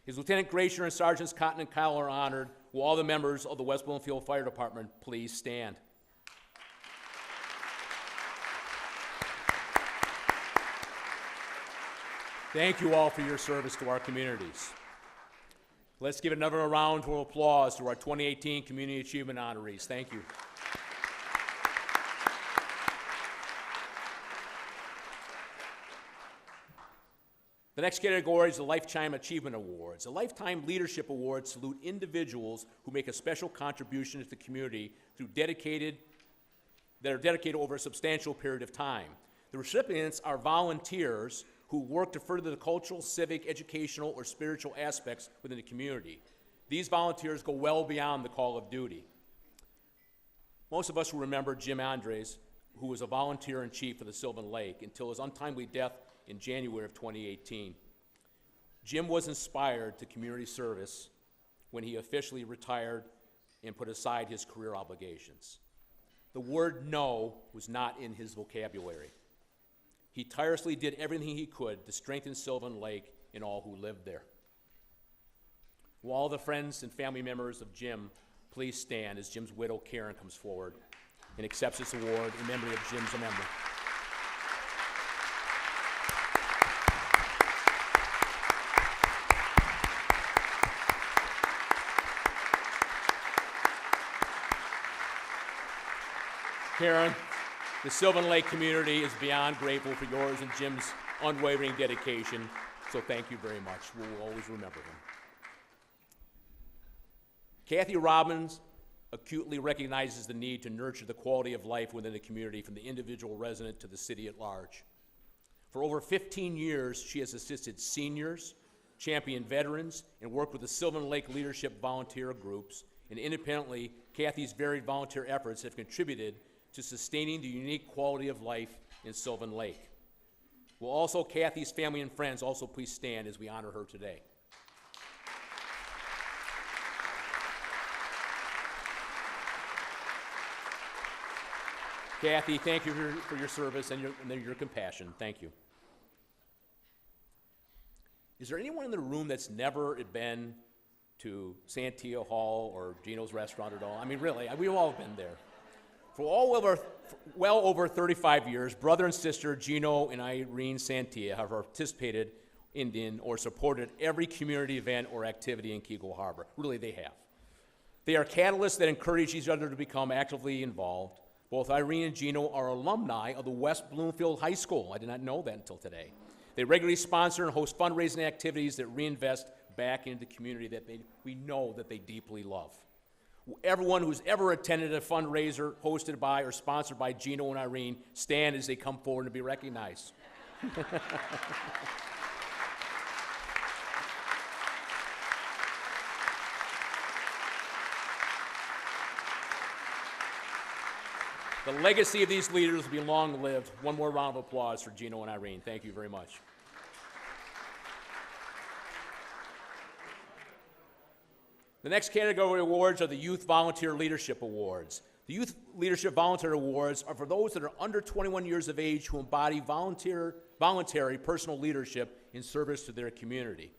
F: As Lieutenant Gracier and Sergeants Cotton and Kyle are honored, will all the members of the West Bloomfield Fire Department please stand? Thank you all for your service to our communities. Let's give another round of applause to our 2018 Community Achievement honorees. Thank you. The next category is the Lifetime Achievement Awards. The Lifetime Leadership Awards salute individuals who make a special contribution to the community that are dedicated over a substantial period of time. The recipients are volunteers who work to further the cultural, civic, educational, or spiritual aspects within the community. These volunteers go well beyond the call of duty. Most of us will remember Jim Andres, who was a volunteer-in-chief for the Sylvan Lake until his untimely death in January of 2018. Jim was inspired to community service when he officially retired and put aside his career obligations. The word no was not in his vocabulary. He tirelessly did everything he could to strengthen Sylvan Lake and all who lived there. Will all the friends and family members of Jim please stand as Jim's widow Karen comes forward and accepts this award in memory of Jim's memory. Karen, the Sylvan Lake community is beyond grateful for yours and Jim's unwavering dedication, so thank you very much. We will always remember him. Kathy Robbins acutely recognizes the need to nurture the quality of life within the community from the individual resident to the city at large. For over 15 years, she has assisted seniors, championed veterans, and worked with the Sylvan Lake leadership volunteer groups. And independently, Kathy's varied volunteer efforts have contributed to sustaining the unique quality of life in Sylvan Lake. Will also Kathy's family and friends also please stand as we honor her today. Kathy, thank you for your service and your compassion. Thank you. Is there anyone in the room that's never been to Santia Hall or Gino's Restaurant at all? I mean, really, we've all been there. For well over 35 years, brother and sister Gino and Irene Santia have participated in or supported every community event or activity in Keego Harbor. Really, they have. They are catalysts that encourage each other to become actively involved. Both Irene and Gino are alumni of the West Bloomfield High School. I did not know that until today. They regularly sponsor and host fundraising activities that reinvest back into the community that we know that they deeply love. Everyone who's ever attended a fundraiser hosted by or sponsored by Gino and Irene, stand as they come forward to be recognized. The legacy of these leaders will be long-lived. One more round of applause for Gino and Irene. Thank you very much. The next category of awards are the Youth Volunteer Leadership Awards. The Youth Leadership Volunteer Awards are for those that are under 21 years of age who embody voluntary personal leadership in service to their community.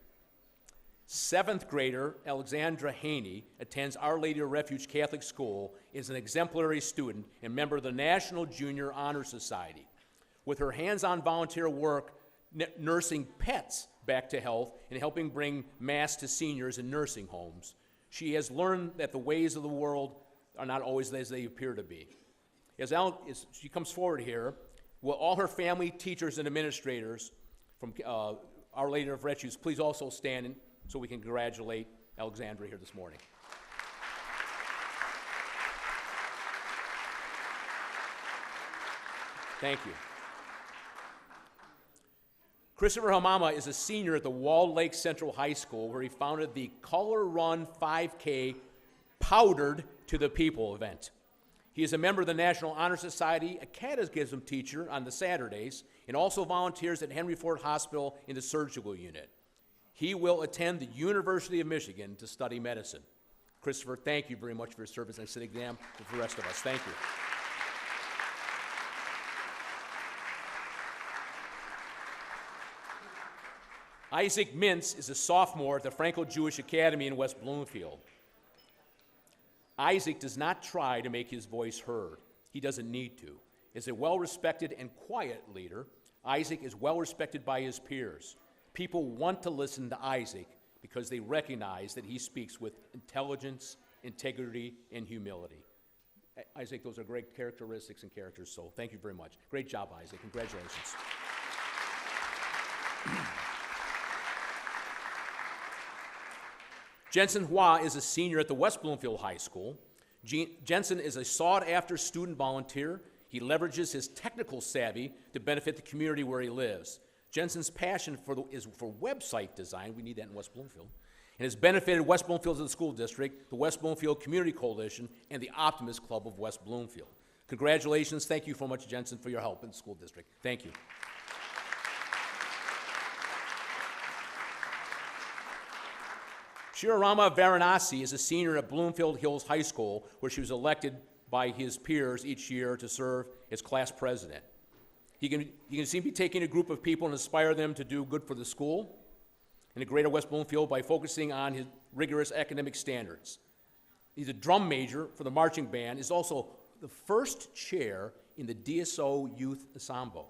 F: 7th grader Alexandra Haney attends Our Lady of Refuge Catholic School, is an exemplary student and member of the National Junior Honor Society. With her hands-on volunteer work nursing pets back to health and helping bring mass to seniors in nursing homes, she has learned that the ways of the world are not always as they appear to be. As she comes forward here, will all her family, teachers, and administrators from Our Lady of Refuge please also stand so we can congratulate Alexandra here this morning. Thank you. Christopher Hamama is a senior at the Walled Lake Central High School, where he founded the Color Run 5K Powdered to the People event. He is a member of the National Honor Society, a catechism teacher on the Saturdays, and also volunteers at Henry Ford Hospital in the surgical unit. He will attend the University of Michigan to study medicine. Christopher, thank you very much for your service and sit exam for the rest of us. Thank you. Isaac Mintz is a sophomore at the Franco-Jewish Academy in West Bloomfield. Isaac does not try to make his voice heard. He doesn't need to. As a well-respected and quiet leader, Isaac is well-respected by his peers. People want to listen to Isaac because they recognize that he speaks with intelligence, integrity, and humility. Isaac, those are great characteristics and characters, so thank you very much. Great job, Isaac. Congratulations. Jensen Hua is a senior at the West Bloomfield High School. Jensen is a sought-after student volunteer. He leverages his technical savvy to benefit the community where he lives. Jensen's passion is for website design, we need that in West Bloomfield, and has benefited West Bloomfield as a school district, the West Bloomfield Community Coalition, and the Optimist Club of West Bloomfield. Congratulations. Thank you so much, Jensen, for your help in the school district. Thank you. Shirarama Varanasi is a senior at Bloomfield Hills High School, where she was elected by his peers each year to serve as class president. He can seem to be taking a group of people and inspire them to do good for the school and the greater West Bloomfield by focusing on his rigorous academic standards. He's a drum major for the marching band, is also the first chair in the DSO Youth Ensemble.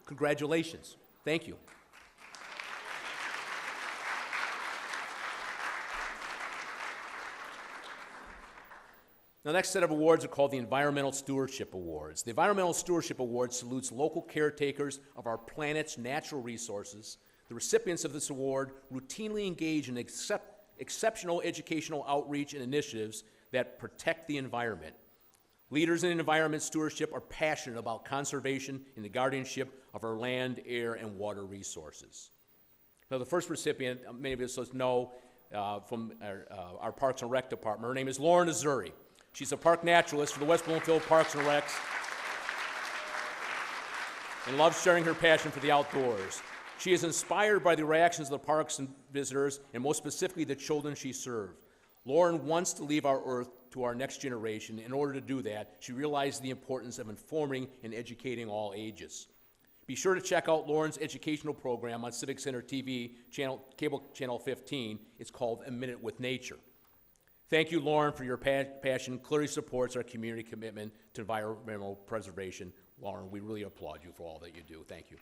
F: Congratulations. Thank you. The next set of awards are called the Environmental Stewardship Awards. The Environmental Stewardship Award salutes local caretakers of our planet's natural resources. The recipients of this award routinely engage in exceptional educational outreach and initiatives that protect the environment. Leaders in environment stewardship are passionate about conservation and the guardianship of our land, air, and water resources. Now, the first recipient, many of us know from our Parks and Rec department, her name is Lauren Azuri. She's a park naturalist for the West Bloomfield Parks and Recs and loves sharing her passion for the outdoors. She is inspired by the reactions of the parks and visitors, and most specifically the children she served. Lauren wants to leave our earth to our next generation. In order to do that, she realized the importance of informing and educating all ages. Be sure to check out Lauren's educational program on Civic Center TV, cable channel 15. It's called A Minute with Nature. Thank you, Lauren, for your passion. Clearly supports our community commitment to environmental preservation. Lauren, we really applaud you for all that you do. Thank you.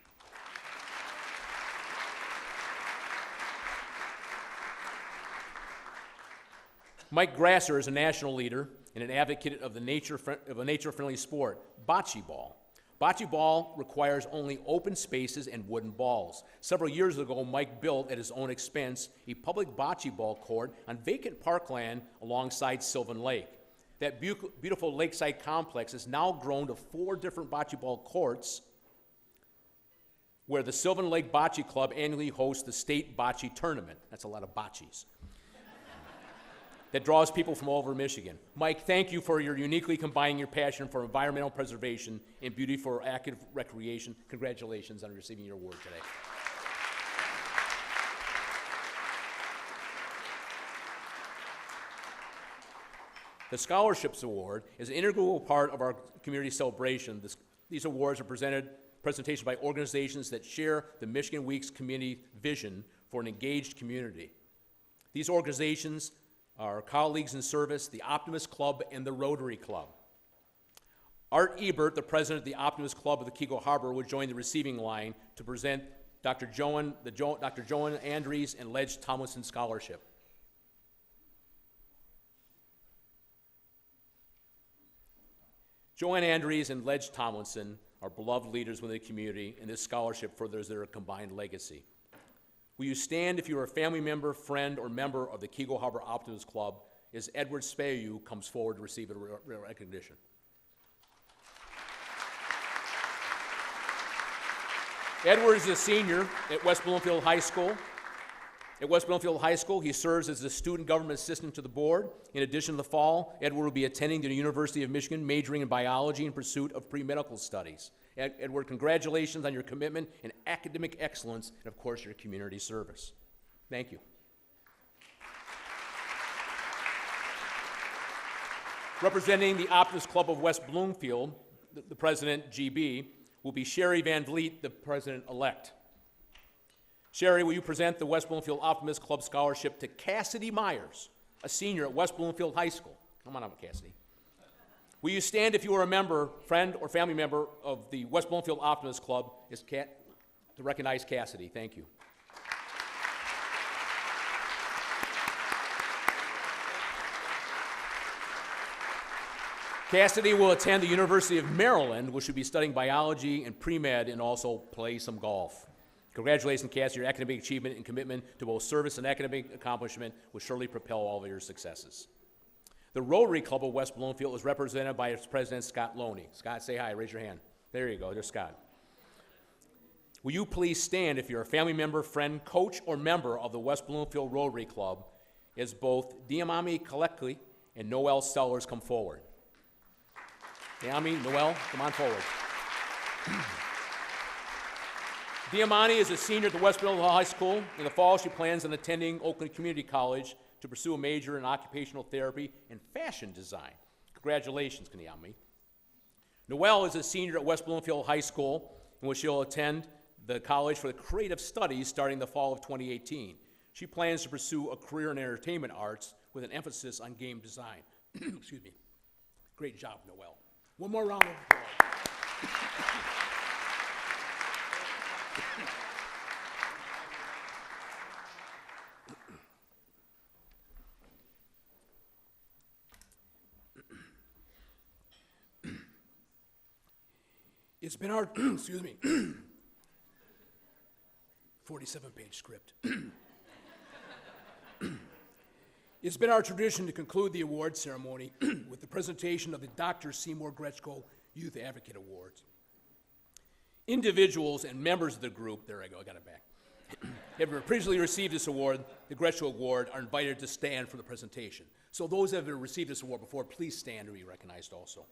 F: Mike Grasser is a national leader and an advocate of a nature-friendly sport, bocce ball. Bocce ball requires only open spaces and wooden balls. Several years ago, Mike built, at his own expense, a public bocce ball court on vacant parkland alongside Sylvan Lake. That beautiful lakeside complex has now grown to 4 different bocce ball courts, where the Sylvan Lake Bocce Club annually hosts the state bocce tournament. That's a lot of bocces. That draws people from all over Michigan. Mike, thank you for your uniquely combining your passion for environmental preservation and beauty for active recreation. Congratulations on receiving your award today. The Scholarships Award is an integral part of our community celebration. These awards are presentation by organizations that share the Michigan Week's community vision for an engaged community. These organizations our colleagues in service, the Optimist Club, and the Rotary Club. Art Ebert, the president of the Optimist Club of the Keego Harbor, will join the receiving line to present Dr. Joan Andries and Ledge Tomlinson Scholarship. Joanne Andries and Ledge Tomlinson are beloved leaders within the community, and this scholarship furthers their combined legacy. Will you stand if you are a family member, friend, or member of the Keego Harbor Optimist Club as Edward Spayu comes forward to receive a recognition? Edward is a senior at West Bloomfield High School. At West Bloomfield High School, he serves as the student government assistant to the board. In addition, in the fall, Edward will be attending the University of Michigan, majoring in biology in pursuit of pre-medical studies. Edward, congratulations on your commitment and academic excellence, and of course, your community service. Thank you. Representing the Optimist Club of West Bloomfield, the president, GB, will be Sherry Van Vliet, the president-elect. Sherry, will you present the West Bloomfield Optimist Club Scholarship to Cassidy Myers, a senior at West Bloomfield High School? Come on up, Cassidy. Will you stand if you are a member, friend, or family member of the West Bloomfield Optimist Club to recognize Cassidy? Thank you. Cassidy will attend the University of Maryland, which will be studying biology and pre-med and also play some golf. Congratulations, Cassidy. Your academic achievement and commitment to both service and academic accomplishment will surely propel all of your successes. The Rotary Club of West Bloomfield is represented by its president, Scott Loney. Scott, say hi. Raise your hand. There you go. There's Scott. Will you please stand if you're a family member, friend, coach, or member of the West Bloomfield Rotary Club as both Diamami Kalekli and Noel Sellers come forward. Diami, Noel, come on forward. Diamani is a senior at the West Bloomfield High School. In the fall, she plans on attending Oakland Community College to pursue a major in occupational therapy and fashion design. Congratulations, Diami. Noel is a senior at West Bloomfield High School, in which she'll attend the College for the Creative Studies starting the fall of 2018. She plans to pursue a career in entertainment arts with an emphasis on game design. Excuse me. Great job, Noel. One more round of applause. It's been our, excuse me, 47-page script. It's been our tradition to conclude the award ceremony with the presentation of the Dr. Seymour Gretschko Youth Advocate Awards. Individuals and members of the group, there I go, I got it back, have previously received this award, the Gretschko Award, are invited to stand for the presentation. So those that have received this award before, please stand to be recognized also.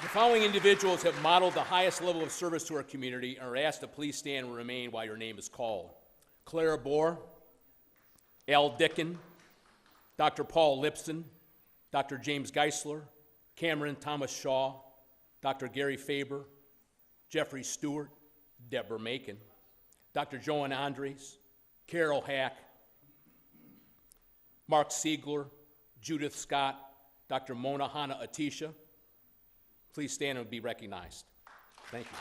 F: The following individuals have modeled the highest level of service to our community and are asked to please stand and remain while your name is called. Clara Bohr, Al Dickin, Dr. Paul Lipson, Dr. James Geisler, Cameron Thomas Shaw, Dr. Gary Faber, Jeffrey Stewart, Deborah Macon, Dr. Joan Andres, Carol Hack, Mark Siegler, Judith Scott, Dr. Mona Hana Atisha. Please stand and be recognized. Thank you.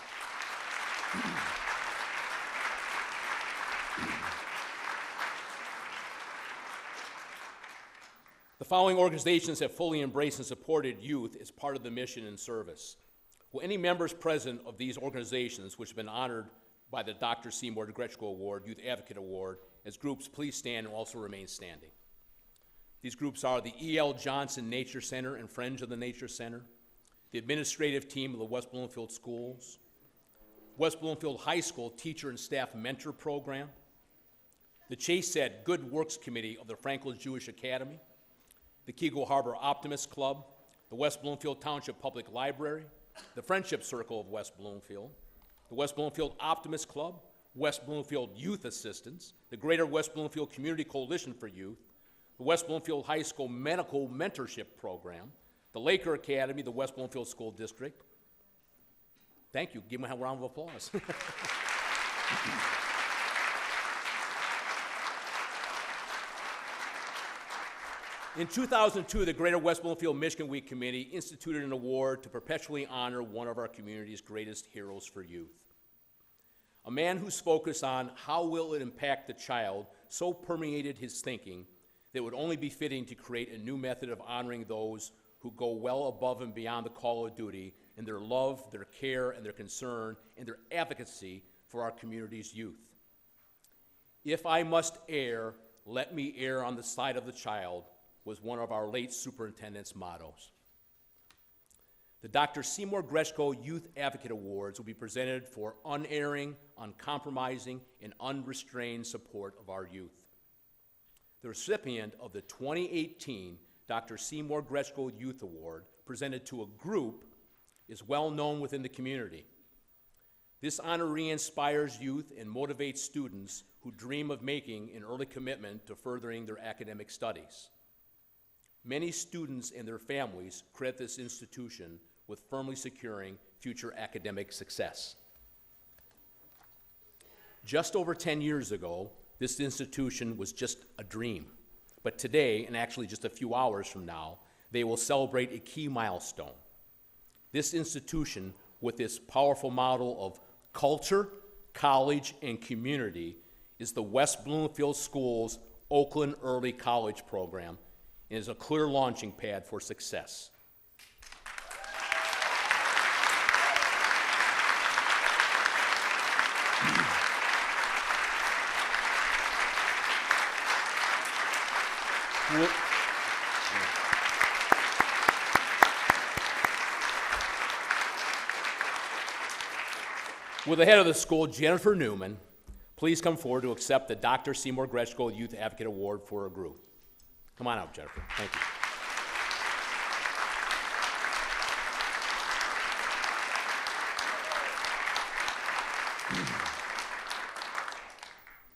F: The following organizations have fully embraced and supported youth as part of the mission and service. Will any members present of these organizations, which have been honored by the Dr. Seymour Gretschko Award, Youth Advocate Award, as groups, please stand and also remain standing. These groups are the E.L. Johnson Nature Center and Friends of the Nature Center, the administrative team of the West Bloomfield Schools, West Bloomfield High School Teacher and Staff Mentor Program, the Chase-Said Good Works Committee of the Franklin Jewish Academy, the Keego Harbor Optimist Club, the West Bloomfield Township Public Library, the Friendship Circle of West Bloomfield, the West Bloomfield Optimist Club, West Bloomfield Youth Assistance, the Greater West Bloomfield Community Coalition for Youth, the West Bloomfield High School Medical Mentorship Program, the Laker Academy, the West Bloomfield School District. Thank you. Give them a round of applause. In 2002, the Greater West Bloomfield Michigan Week Committee instituted an award to perpetually honor one of our community's greatest heroes for youth. A man whose focus on how will it impact the child so permeated his thinking that it would only be fitting to create a new method of honoring those who go well above and beyond the call of duty in their love, their care, and their concern, and their advocacy for our community's youth. If I must err, let me err on the side of the child was one of our late superintendent's mottos. The Dr. Seymour Gretschko Youth Advocate Awards will be presented for unerring, uncompromising, and unrestrained support of our youth. The recipient of the 2018 Dr. Seymour Gretschko Youth Award, presented to a group, is well known within the community. This honoree inspires youth and motivates students who dream of making an early commitment to furthering their academic studies. Many students and their families credit this institution with firmly securing future academic success. Just over 10 years ago, this institution was just a dream. But today, and actually just a few hours from now, they will celebrate a key milestone. This institution, with its powerful model of culture, college, and community, is the West Bloomfield Schools Oakland Early College Program and is a clear launching pad for success. Will the head of the school, Jennifer Newman, please come forward to accept the Dr. Seymour Grechko Youth Advocate Award for her group. Come on out, Jennifer. Thank you.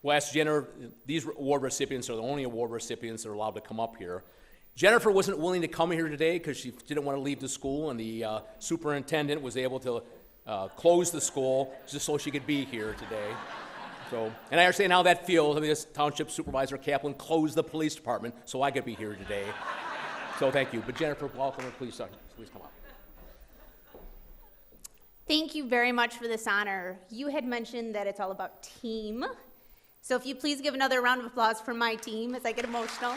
F: We'll ask Jennifer, these award recipients are the only award recipients that are allowed to come up here. Jennifer wasn't willing to come here today because she didn't want to leave the school, and the superintendent was able to close the school just so she could be here today. So, and I understand how that feels. I mean, this township supervisor Kaplan closed the police department so I could be here today. So thank you. But Jennifer, welcome, and please come up.
G: Thank you very much for this honor. You had mentioned that it's all about team. So if you please give another round of applause for my team as I get emotional.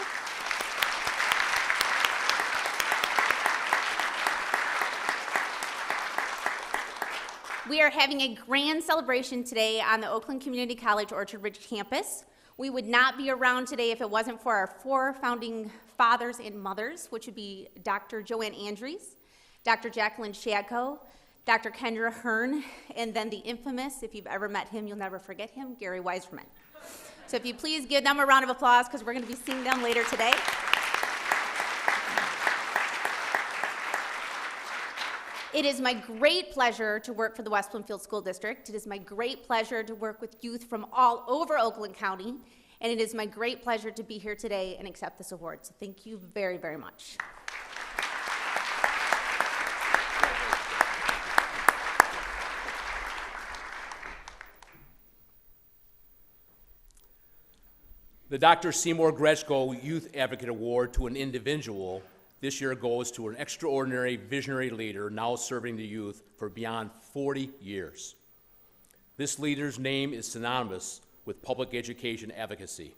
G: We are having a grand celebration today on the Oakland Community College Orchard Ridge campus. We would not be around today if it wasn't for our 4 founding fathers and mothers, which would be Dr. Joanne Andrews, Dr. Jacqueline Shadko, Dr. Kendra Hearn, and then the infamous, if you've ever met him, you'll never forget him, Gary Weiserman. So if you please give them a round of applause because we're going to be seeing them later today. It is my great pleasure to work for the West Bloomfield School District. It is my great pleasure to work with youth from all over Oakland County, and it is my great pleasure to be here today and accept this award. So thank you very, very much.
F: The Dr. Seymour Grechko Youth Advocate Award to an individual this year goes to an extraordinary visionary leader now serving the youth for beyond 40 years. This leader's name is synonymous with public education advocacy.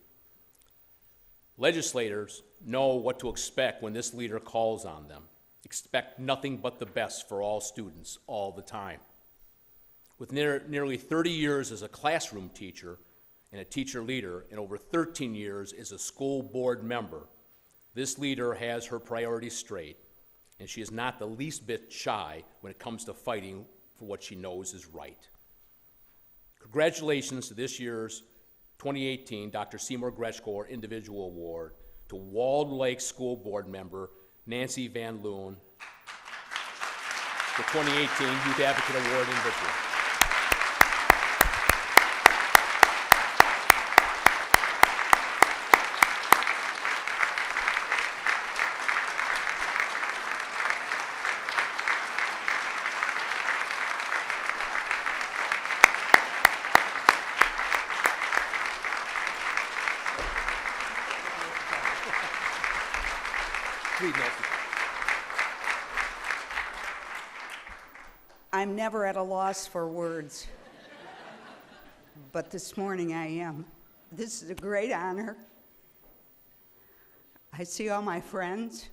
F: Legislators know what to expect when this leader calls on them. Expect nothing but the best for all students all the time. With nearly 30 years as a classroom teacher and a teacher leader, and over 13 years as a school board member, this leader has her priorities straight, and she is not the least bit shy when it comes to fighting for what she knows is right. Congratulations to this year's 2018 Dr. Seymour Grechko Individual Award to Walled Lake School Board member Nancy Van Loon, the 2018 Youth Advocate Award individual.
H: I'm never at a loss for words, but this morning I am. This is a great honor. I see all my friends.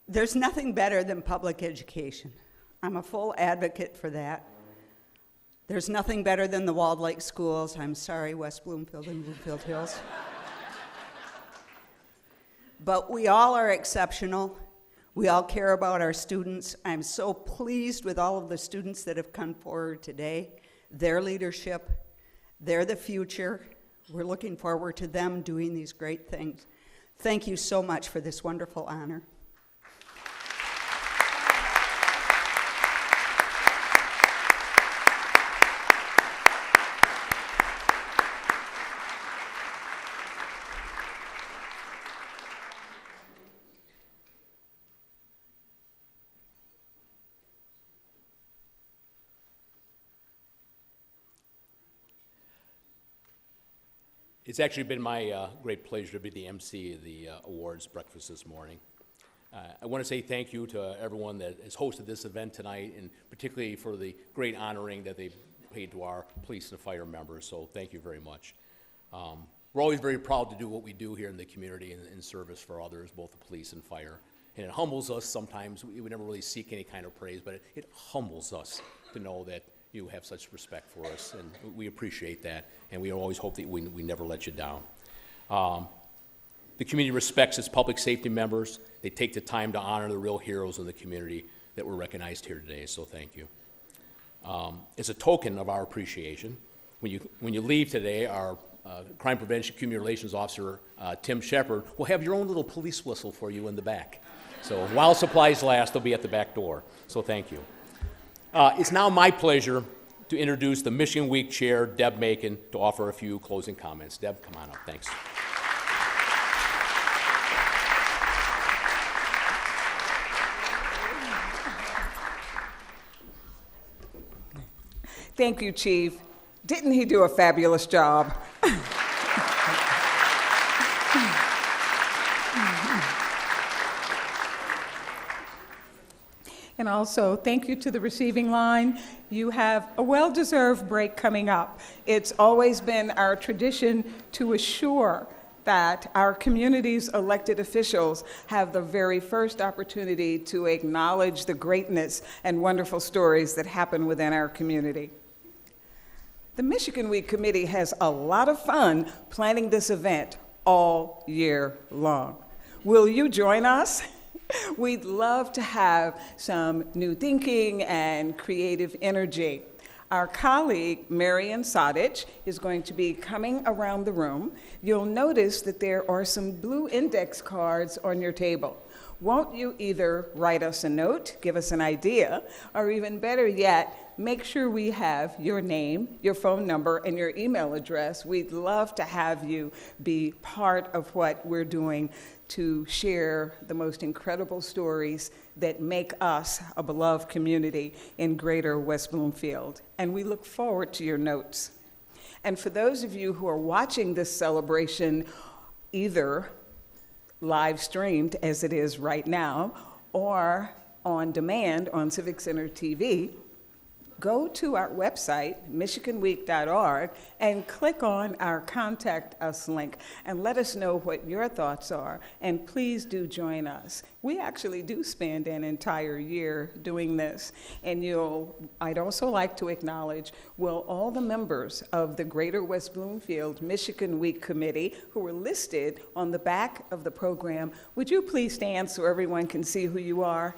H: There's nothing better than public education. I'm a full advocate for that. There's nothing better than the Walled Lake schools. I'm sorry, West Bloomfield and Bloomfield Hills. But we all are exceptional. We all care about our students. I'm so pleased with all of the students that have come forward today. Their leadership, they're the future. We're looking forward to them doing these great things. Thank you so much for this wonderful honor.
F: It's actually been my great pleasure to be the MC of the awards breakfast this morning. I want to say thank you to everyone that has hosted this event tonight, and particularly for the great honoring that they've paid to our police and fire members, so thank you very much. We're always very proud to do what we do here in the community in service for others, both the police and fire. And it humbles us sometimes. We never really seek any kind of praise, but it humbles us to know that you have such respect for us, and we appreciate that, and we always hope that we never let you down. The community respects its public safety members. They take the time to honor the real heroes of the community, that were recognized here today, so thank you. As a token of our appreciation, when you leave today, our Crime Prevention Community Relations Officer, Tim Shepard, will have your own little police whistle for you in the back. So while supplies last, they'll be at the back door. So thank you. It's now my pleasure to introduce the Michigan Week Chair, Deb Macon, to offer a few closing comments. Deb, come on up. Thanks.
I: Thank you, Chief. Didn't he do a fabulous job? And also, thank you to the receiving line. You have a well-deserved break coming up. It's always been our tradition to assure that our community's elected officials have the very first opportunity to acknowledge the greatness and wonderful stories that happen within our community. The Michigan Week Committee has a lot of fun planning this event all year long. Will you join us? We'd love to have some new thinking and creative energy. Our colleague, Marian Sadich, is going to be coming around the room. You'll notice that there are some blue index cards on your table. Won't you either write us a note, give us an idea, or even better yet, make sure we have your name, your phone number, and your email address. We'd love to have you be part of what we're doing to share the most incredible stories that make us a beloved community in greater West Bloomfield. And we look forward to your notes. And for those of you who are watching this celebration, either live streamed as it is right now, or on demand on Civic Center TV, go to our website, michiganweek.org, and click on our Contact Us link and let us know what your thoughts are. And please do join us. We actually do spend an entire year doing this. And I'd also like to acknowledge, will all the members of the Greater West Bloomfield Michigan Week Committee who were listed on the back of the program, would you please stand so everyone can see who you are?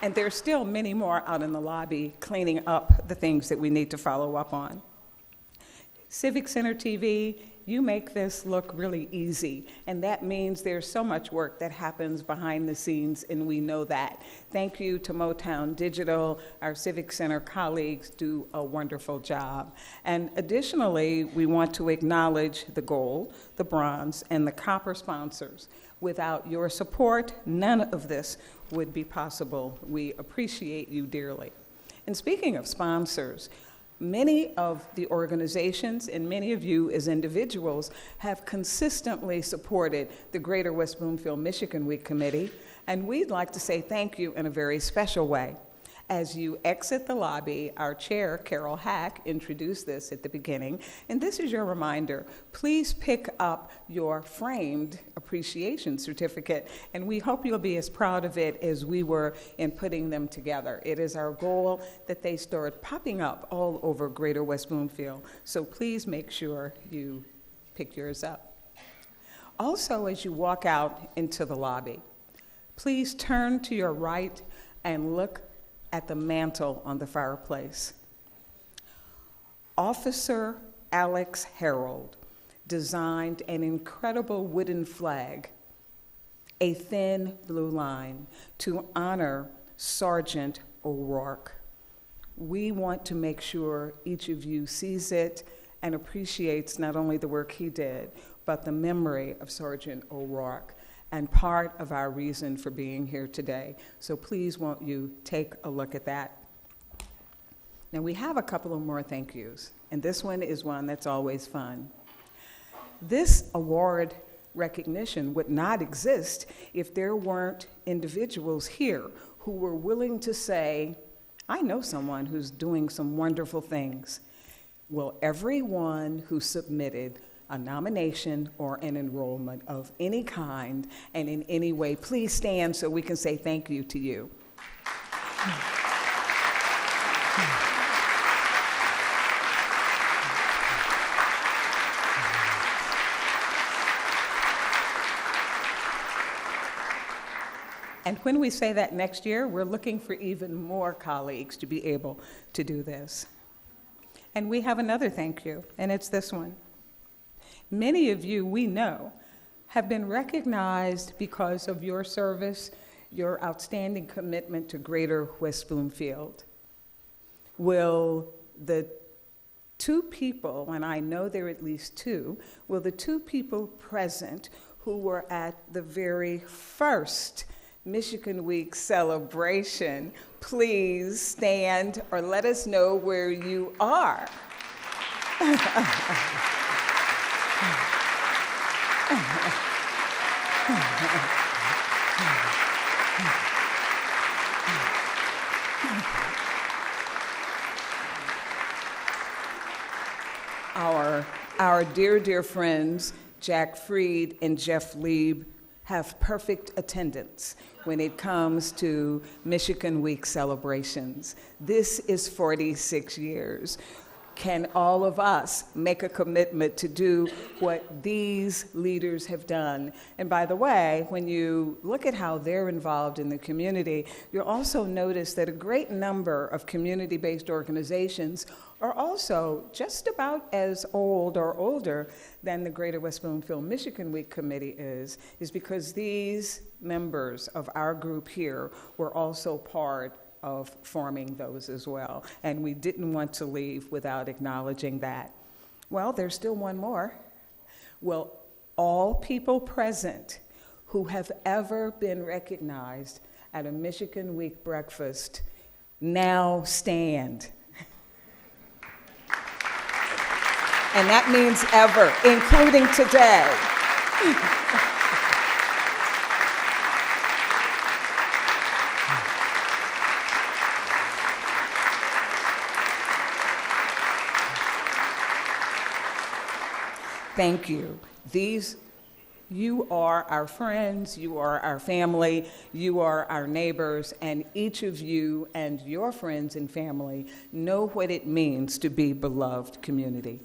I: And there's still many more out in the lobby cleaning up the things that we need to follow up on. Civic Center TV, you make this look really easy, and that means there's so much work that happens behind the scenes, and we know that. Thank you to Motown Digital. Our Civic Center colleagues do a wonderful job. And additionally, we want to acknowledge the gold, the bronze, and the copper sponsors. Without your support, none of this would be possible. We appreciate you dearly. And speaking of sponsors, many of the organizations and many of you as individuals have consistently supported the Greater West Bloomfield Michigan Week Committee, and we'd like to say thank you in a very special way. As you exit the lobby, our chair, Carol Hack, introduced this at the beginning, and this is your reminder. Please pick up your framed appreciation certificate, and we hope you'll be as proud of it as we were in putting them together. It is our goal that they start popping up all over Greater West Bloomfield, so please make sure you pick yours up. Also, as you walk out into the lobby, please turn to your right and look at the mantle on the fireplace. Officer Alex Harold designed an incredible wooden flag, a thin blue line, to honor Sergeant O'Rourke. We want to make sure each of you sees it and appreciates not only the work he did, but the memory of Sergeant O'Rourke, and part of our reason for being here today. So please won't you take a look at that. Now we have a couple of more thank yous, and this one is one that's always fun. This award recognition would not exist if there weren't individuals here who were willing to say, I know someone who's doing some wonderful things. Will everyone who submitted a nomination or an enrollment of any kind and in any way, please stand so we can say thank you to you. And when we say that next year, we're looking for even more colleagues to be able to do this. And we have another thank you, and it's this one. Many of you we know have been recognized because of your service, your outstanding commitment to Greater West Bloomfield. Will the two people, and I know there are at least two, will the two people present who were at the very first Michigan Week celebration please stand or let us know where you are? Our dear, dear friends, Jack Freed and Jeff Lieb, have perfect attendance when it comes to Michigan Week celebrations. This is 46 years. Can all of us make a commitment to do what these leaders have done? And by the way, when you look at how they're involved in the community, you'll also notice that a great number of community-based organizations are also just about as old or older than the Greater West Bloomfield Michigan Week Committee is because these members of our group here were also part of forming those as well. And we didn't want to leave without acknowledging that. Well, there's still one more. Will all people present who have ever been recognized at a Michigan Week breakfast now stand? And that means ever, including today. Thank you. You are our friends, you are our family, you are our neighbors, and each of you and your friends and family know what it means to be beloved community.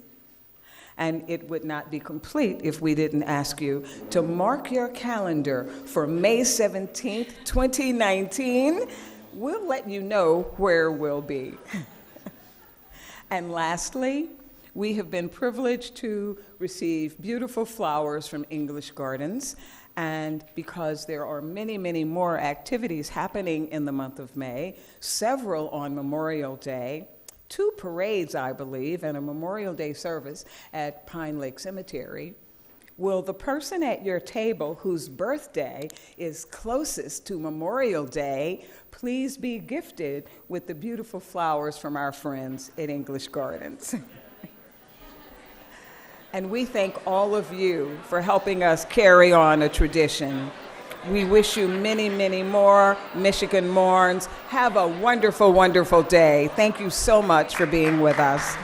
I: And it would not be complete if we didn't ask you to mark your calendar for May 17th, 2019. We'll let you know where we'll be. And lastly, we have been privileged to receive beautiful flowers from English Gardens, and because there are many, many more activities happening in the month of May, several on Memorial Day, 2 parades, I believe, and a Memorial Day service at Pine Lake Cemetery, will the person at your table whose birthday is closest to Memorial Day please be gifted with the beautiful flowers from our friends at English Gardens? And we thank all of you for helping us carry on a tradition. We wish you many, many more Michigan Morns. Have a wonderful, wonderful day. Thank you so much for being with us.